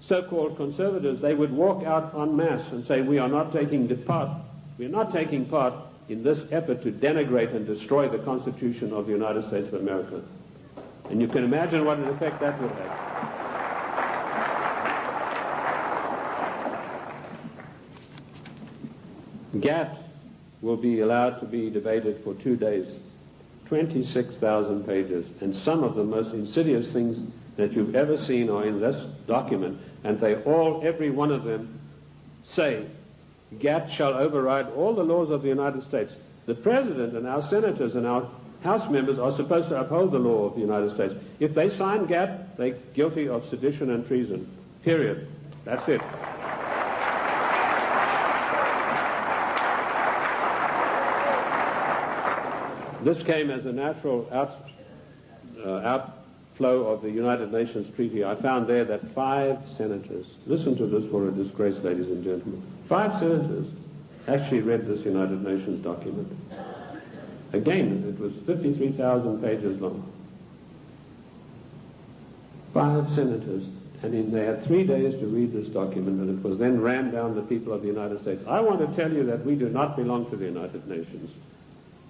so-called conservatives, they would walk out en masse and say, we are not taking part in this effort to denigrate and destroy the Constitution of the United States of America. And you can imagine what an effect that would have. GATT will be allowed to be debated for 2 days, 26,000 pages, and some of the most insidious things that you've ever seen are in this document, and they all, every one of them, say GATT shall override all the laws of the United States. The President and our senators and our House members are supposed to uphold the law of the United States. If they sign GATT, they're guilty of sedition and treason. Period. That's it. This came as a natural outflow of the United Nations Treaty. I found there that 5 senators, listen to this for a disgrace, ladies and gentlemen, 5 senators actually read this United Nations document. Again, it was 53,000 pages long. 5 senators, and they had 3 days to read this document, and it was then rammed down the people of the United States. I want to tell you that we do not belong to the United Nations.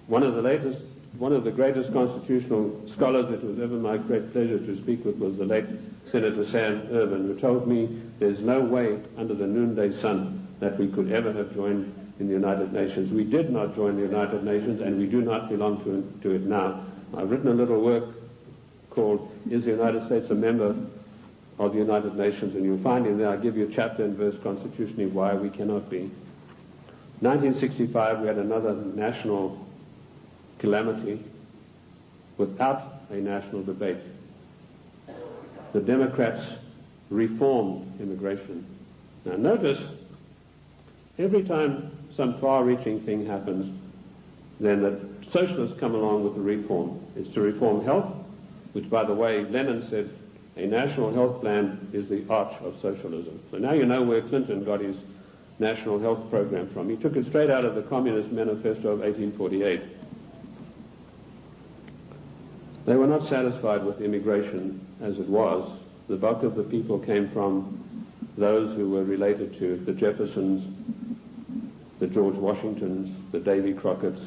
One of the greatest constitutional scholars it was ever my great pleasure to speak with was the late Senator Sam Ervin, who told me there's no way under the noonday sun that we could ever have joined in the United Nations. We did not join the United Nations, and we do not belong to it now. I've written a little work called Is the United States a Member of the United Nations? And you'll find in there I give you chapter and verse constitutionally why we cannot be. 1965 we had another national calamity without a national debate. The Democrats reformed immigration. Now notice, every time some far-reaching thing happens, then the socialists come along with the reform. It's to reform health, which, by the way, Lenin said a national health plan is the arch of socialism. So now you know where Clinton got his national health program from. He took it straight out of the Communist Manifesto of 1848. They were not satisfied with immigration as it was. The bulk of the people came from those who were related to the Jeffersons, the George Washingtons, the Davy Crockett's.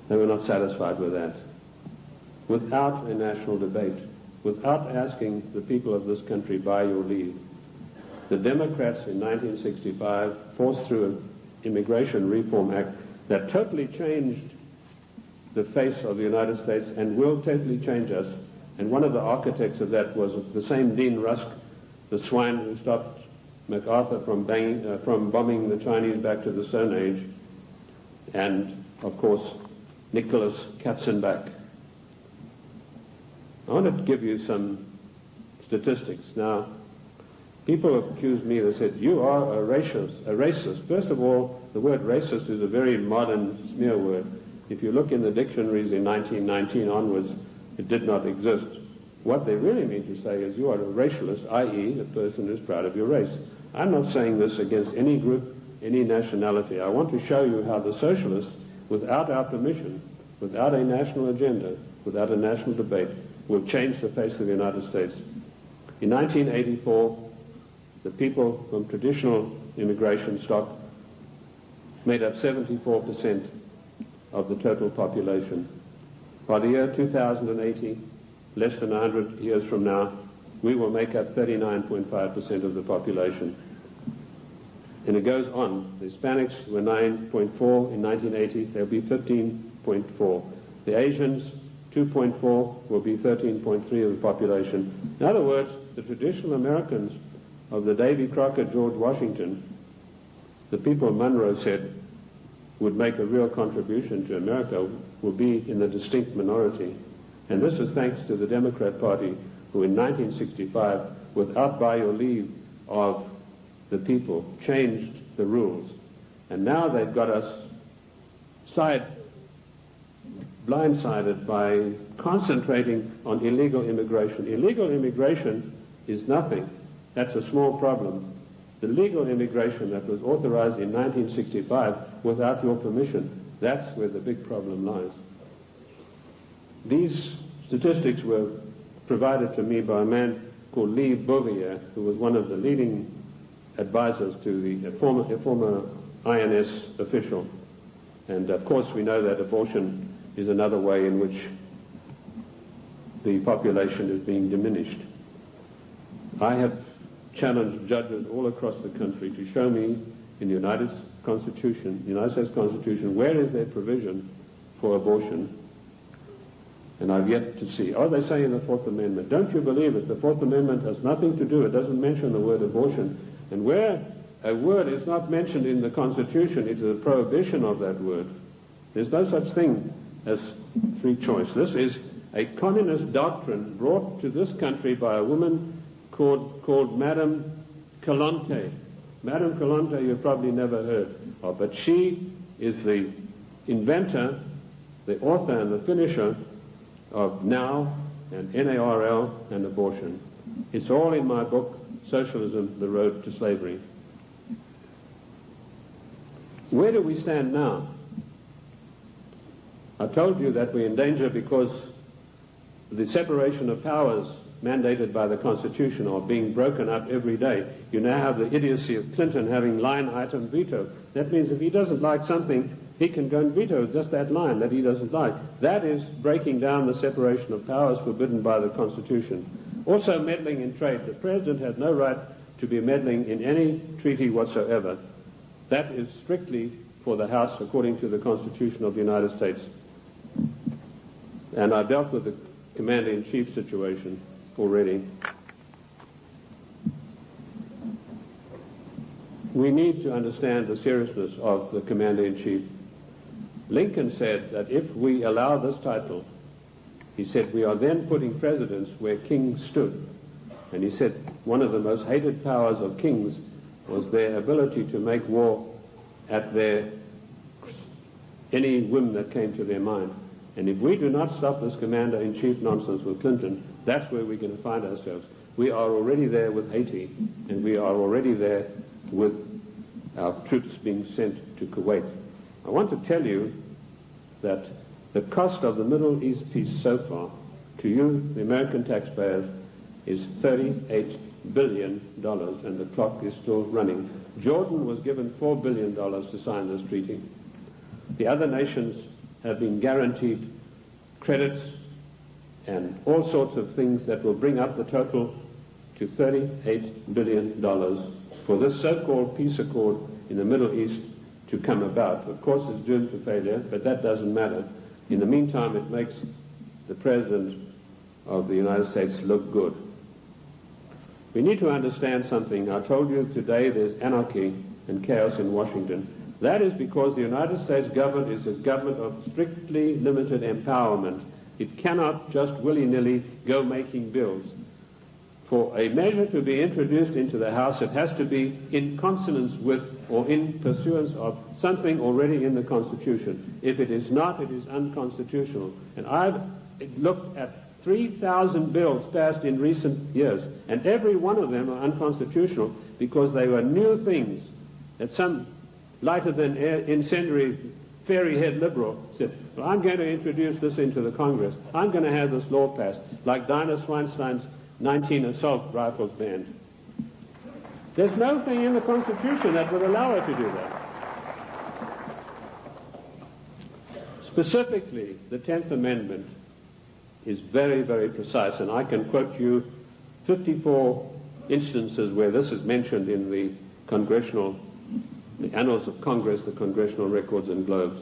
They were not satisfied with that. Without a national debate, without asking the people of this country by your leave, the Democrats in 1965 forced through an Immigration Reform Act that totally changed the face of the United States and will totally change us. And one of the architects of that was the same Dean Rusk, the swine who stopped MacArthur from bombing the Chinese back to the Stone Age, and, of course, Nicholas Katzenbach. I want to give you some statistics. Now, people have accused me, they said, you are a racist. First of all, the word racist is a very modern smear word. If you look in the dictionaries in 1919 onwards, it did not exist. What they really mean to say is you are a racialist, i.e. a person who's proud of your race. I'm not saying this against any group, any nationality. I want to show you how the socialists, without our permission, without a national agenda, without a national debate, will change the face of the United States. In 1984, the people from traditional immigration stock made up 74% of the total population. By the year 2080, less than 100 years from now, we will make up 39.5% of the population. And it goes on. The Hispanics were 9.4 in 1980, they'll be 15.4. The Asians, 2.4, will be 13.3 of the population. In other words, the traditional Americans of the Davy Crockett, George Washington, the people Monroe said would make a real contribution to America, will be in the distinct minority. And this is thanks to the Democrat Party, who in 1965, without by your leave of the people, changed the rules. And now they've got us blindsided by concentrating on illegal immigration. Illegal immigration is nothing. That's a small problem. The legal immigration that was authorized in 1965 without your permission, that's where the big problem lies. These statistics were provided to me by a man called Lee Bouvier, who was one of the leading advisors to a former INS official. And of course we know that abortion is another way in which the population is being diminished. I have challenged judges all across the country to show me in the United States Constitution, where is there provision for abortion? And I've yet to see. Oh, they say in the Fourth Amendment. Don't you believe it? The Fourth Amendment has nothing to do. It doesn't mention the word abortion. And where a word is not mentioned in the Constitution, it is a prohibition of that word. There's no such thing as free choice. This is a communist doctrine brought to this country by a woman called Madame Calonte. Madame Calonte you've probably never heard of, but she is the inventor, the author and the finisher of NOW and NARL and abortion. It's all in my book, Socialism, The Road to Slavery. Where do we stand now? I told you that we're in danger because the separation of powers mandated by the Constitution are being broken up every day. You now have the idiocy of Clinton having line item veto. That means if he doesn't like something, he can go and veto just that line that he doesn't like. That is breaking down the separation of powers forbidden by the Constitution. Also meddling in trade. The President has no right to be meddling in any treaty whatsoever. That is strictly for the House according to the Constitution of the United States. And I dealt with the Commander-in-Chief situation already. We need to understand the seriousness of the Commander-in-Chief. Lincoln said that if we allow this title, he said, we are then putting presidents where kings stood. And he said one of the most hated powers of kings was their ability to make war at any whim that came to their mind. And if we do not stop this Commander-in-Chief nonsense with Clinton, that's where we're going to find ourselves. We are already there with Haiti, and we are already there with our troops being sent to Kuwait. I want to tell you that the cost of the Middle East peace so far, to you, the American taxpayers, is $38 billion, and the clock is still running. Jordan was given $4 billion to sign this treaty. The other nations have been guaranteed credits and all sorts of things that will bring up the total to $38 billion for this so-called peace accord in the Middle East to come about. Of course, it's doomed to failure, but that doesn't matter. In the meantime, it makes the President of the United States look good. We need to understand something. I told you today there's anarchy and chaos in Washington. That is because the United States government is a government of strictly limited empowerment. It cannot just willy-nilly go making bills. For a measure to be introduced into the House, it has to be in consonance with or in pursuance of something already in the Constitution. If it is not, it is unconstitutional. And I've looked at 3,000 bills passed in recent years, and every one of them are unconstitutional because they were new things that some lighter-than-air incendiary fairy-head liberal said, well, I'm going to introduce this into the Congress. I'm going to have this law passed, like Dinah Swinstein's 19 assault rifles banned. There's no thing in the Constitution that would allow her to do that. Specifically, the 10th Amendment is very, very precise, and I can quote you 54 instances where this is mentioned in the Annals of Congress, the Congressional Records and Globes.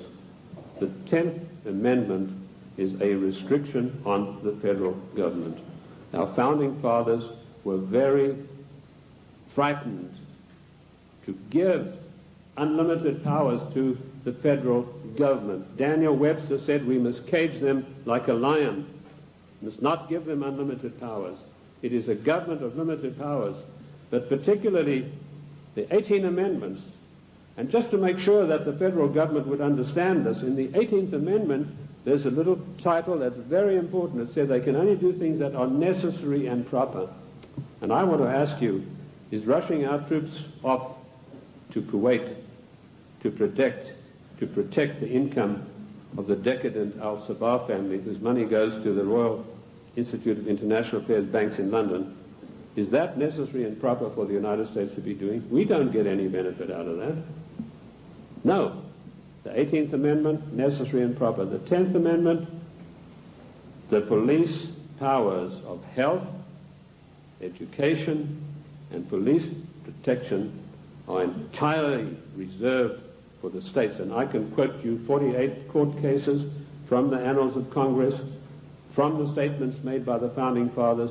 The 10th Amendment is a restriction on the federal government. Our founding fathers were very frightened to give unlimited powers to the federal government. Daniel Webster said we must cage them like a lion, must not give them unlimited powers. It is a government of limited powers, but particularly the 18 amendments. And just to make sure that the federal government would understand this, in the 18th Amendment, there's a little title that's very important. It says they can only do things that are necessary and proper. And I want to ask you, is rushing our troops off to Kuwait to protect the income of the decadent Al-Sabah family, whose money goes to the Royal Institute of International Affairs banks in London, is that necessary and proper for the United States to be doing? We don't get any benefit out of that. No. The 18th Amendment, necessary and proper. The 10th Amendment, the police powers of health, education, and police protection are entirely reserved for the states. And I can quote you 48 court cases from the Annals of Congress, from the statements made by the Founding Fathers.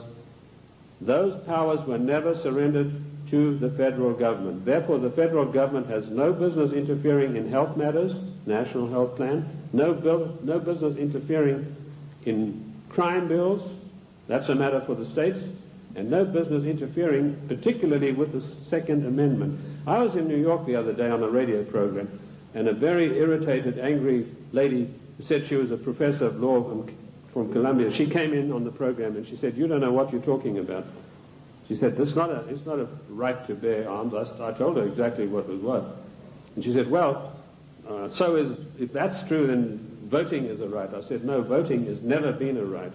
Those powers were never surrendered to the federal government. Therefore, the federal government has no business interfering in health matters, national health plan, no business interfering in crime bills, that's a matter for the states, and no business interfering particularly with the Second Amendment. I was in New York the other day on a radio program, and a very irritated, angry lady who said she was a professor of law from Columbia, she came in on the program and she said, "You don't know what you're talking about." She said, it's not a right to bear arms. I told her exactly what was what. And she said, well, if that's true, then voting is a right. I said, no, voting has never been a right.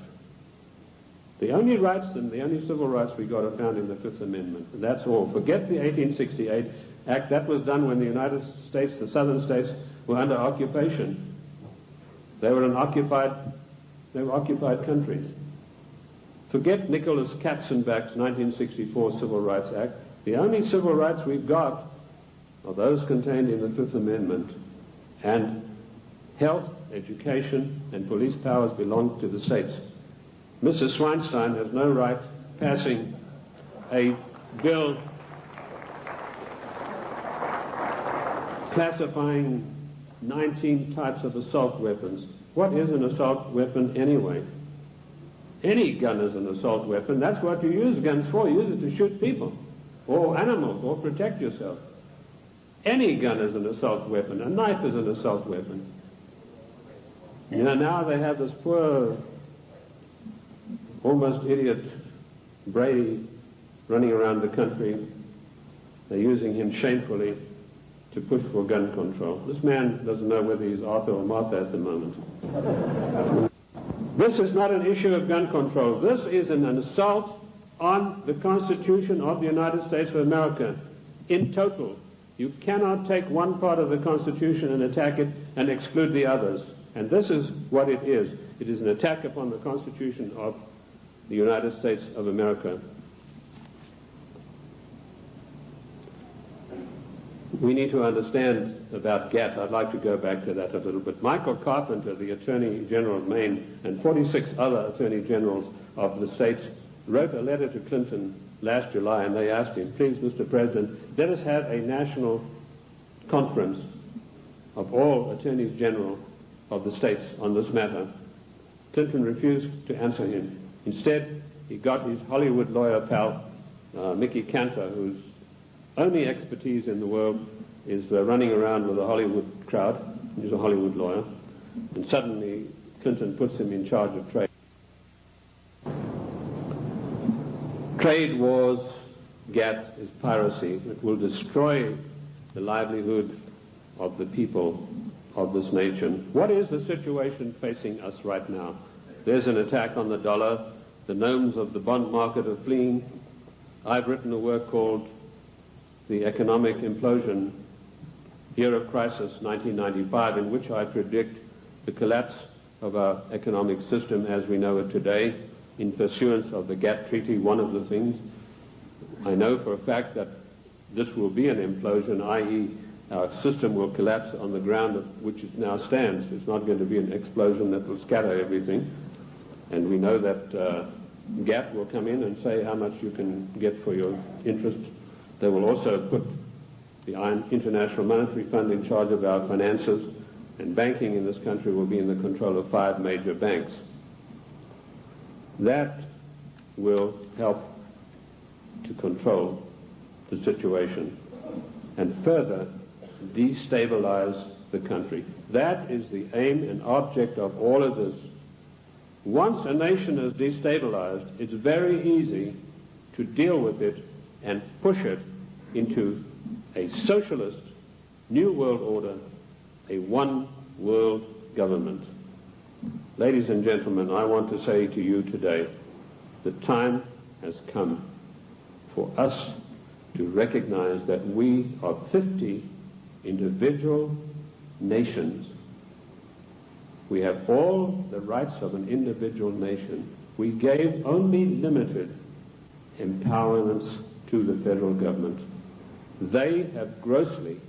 The only rights and the only civil rights we got are found in the Fifth Amendment. And that's all. Forget the 1868 Act. That was done when the United States, the southern states, were under occupation. They were occupied countries. Forget Nicholas Katzenbach's 1964 Civil Rights Act. The only civil rights we've got are those contained in the Fifth Amendment. And health, education, and police powers belong to the states. Mrs. Swinstein has no right passing a bill classifying 19 types of assault weapons. What is an assault weapon anyway? Any gun is an assault weapon. That's what you use guns for. You use it to shoot people or animals or protect yourself. Any gun is an assault weapon. A knife is an assault weapon. You know, now they have this poor, almost idiot Brady running around the country. They're using him shamefully to push for gun control. This man doesn't know whether he's Arthur or Martha at the moment. This is not an issue of gun control. This is an assault on the Constitution of the United States of America in total. You cannot take one part of the Constitution and attack it and exclude the others. And this is what it is. It is an attack upon the Constitution of the United States of America. We need to understand about GATT. I'd like to go back to that a little bit. Michael Carpenter, the Attorney General of Maine, and 46 other Attorney Generals of the states wrote a letter to Clinton last July, and they asked him, please, Mr. President, let us have a national conference of all Attorneys General of the states on this matter. Clinton refused to answer him. Instead, he got his Hollywood lawyer pal, Mickey Cantor, whose only expertise in the world is running around with a Hollywood crowd. He's a Hollywood lawyer. And suddenly, Clinton puts him in charge of trade. Trade wars, GATT, is piracy. It will destroy the livelihood of the people of this nation. What is the situation facing us right now? There's an attack on the dollar. The gnomes of the bond market are fleeing. I've written a work called The Economic Implosion, Year of Crisis, 1995, in which I predict the collapse of our economic system as we know it today in pursuance of the GATT Treaty. One of the things I know for a fact that this will be an implosion, i.e. our system will collapse on the ground of which it now stands. It's not going to be an explosion that will scatter everything. And we know that GATT will come in and say how much you can get for your interest. They will also put the International Monetary Fund in charge of our finances, and banking in this country will be in the control of 5 major banks. That will help to control the situation and further destabilize the country. That is the aim and object of all of this. Once a nation is destabilized, it's very easy to deal with it and push it into a socialist new world order, a one world government. Ladies and gentlemen, I want to say to you today, the time has come for us to recognize that we are 50 individual nations. We have all the rights of an individual nation. We gave only limited empowerments to the federal government. They have grossly,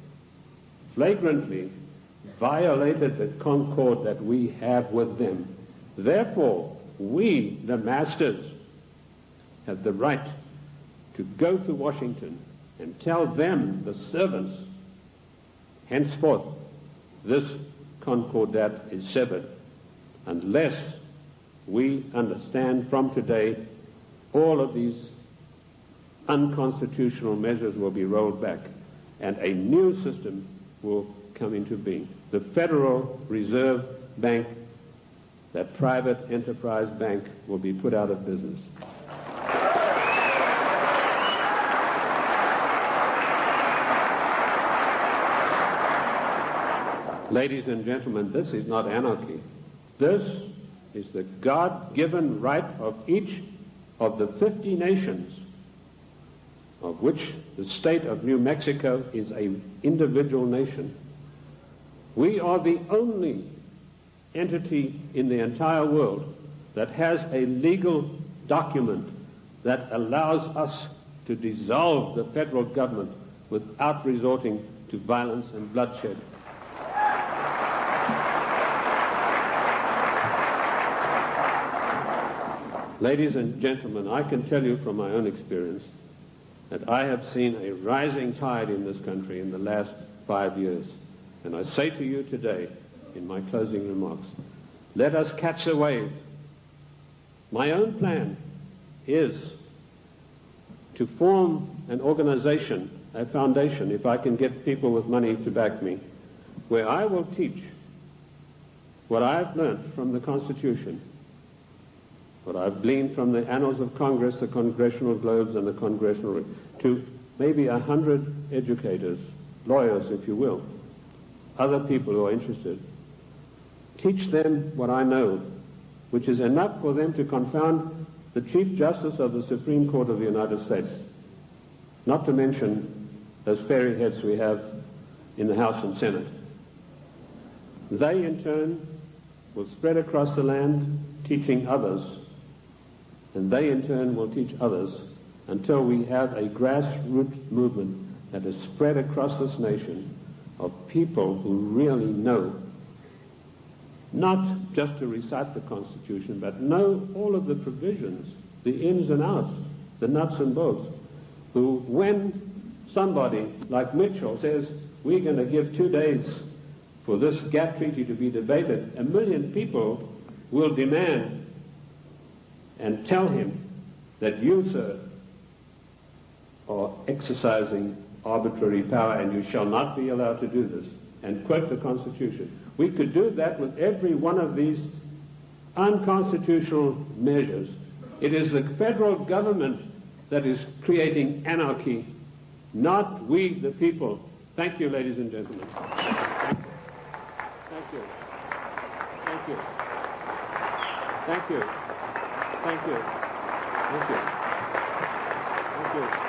flagrantly violated the concord that we have with them. Therefore, we, the masters, have the right to go to Washington and tell them, the servants, henceforth this concordat is severed, unless we understand from today all of these unconstitutional measures will be rolled back and a new system will come into being. The Federal Reserve Bank, that private enterprise bank, will be put out of business. Ladies and gentlemen, this is not anarchy. This is the God-given right of each of the 50 nations, of which the state of New Mexico is an individual nation. We are the only entity in the entire world that has a legal document that allows us to dissolve the federal government without resorting to violence and bloodshed. Ladies and gentlemen, I can tell you from my own experience that I have seen a rising tide in this country in the last 5 years. And I say to you today, in my closing remarks, let us catch the wave. My own plan is to form an organization, a foundation, if I can get people with money to back me, where I will teach what I've learned from the Constitution, what I've gleaned from the annals of Congress, the Congressional Globes, and the Congressional, to maybe 100 educators, lawyers, if you will, other people who are interested. Teach them what I know, which is enough for them to confound the Chief Justice of the Supreme Court of the United States, not to mention those fairy heads we have in the House and Senate. They, in turn, will spread across the land, teaching others, and they in turn will teach others until we have a grassroots movement that is spread across this nation of people who really know, not just to recite the Constitution, but know all of the provisions, the ins and outs, the nuts and bolts, who, when somebody like Mitchell says, we're going to give 2 days for this GATT treaty to be debated, 1 million people will demand and tell him that you, sir, are exercising arbitrary power and you shall not be allowed to do this, and quote the Constitution. We could do that with every one of these unconstitutional measures. It is the federal government that is creating anarchy, not we, the people. Thank you, ladies and gentlemen. Thank you. Thank you. Thank you. Thank you. Thank you. Thank you.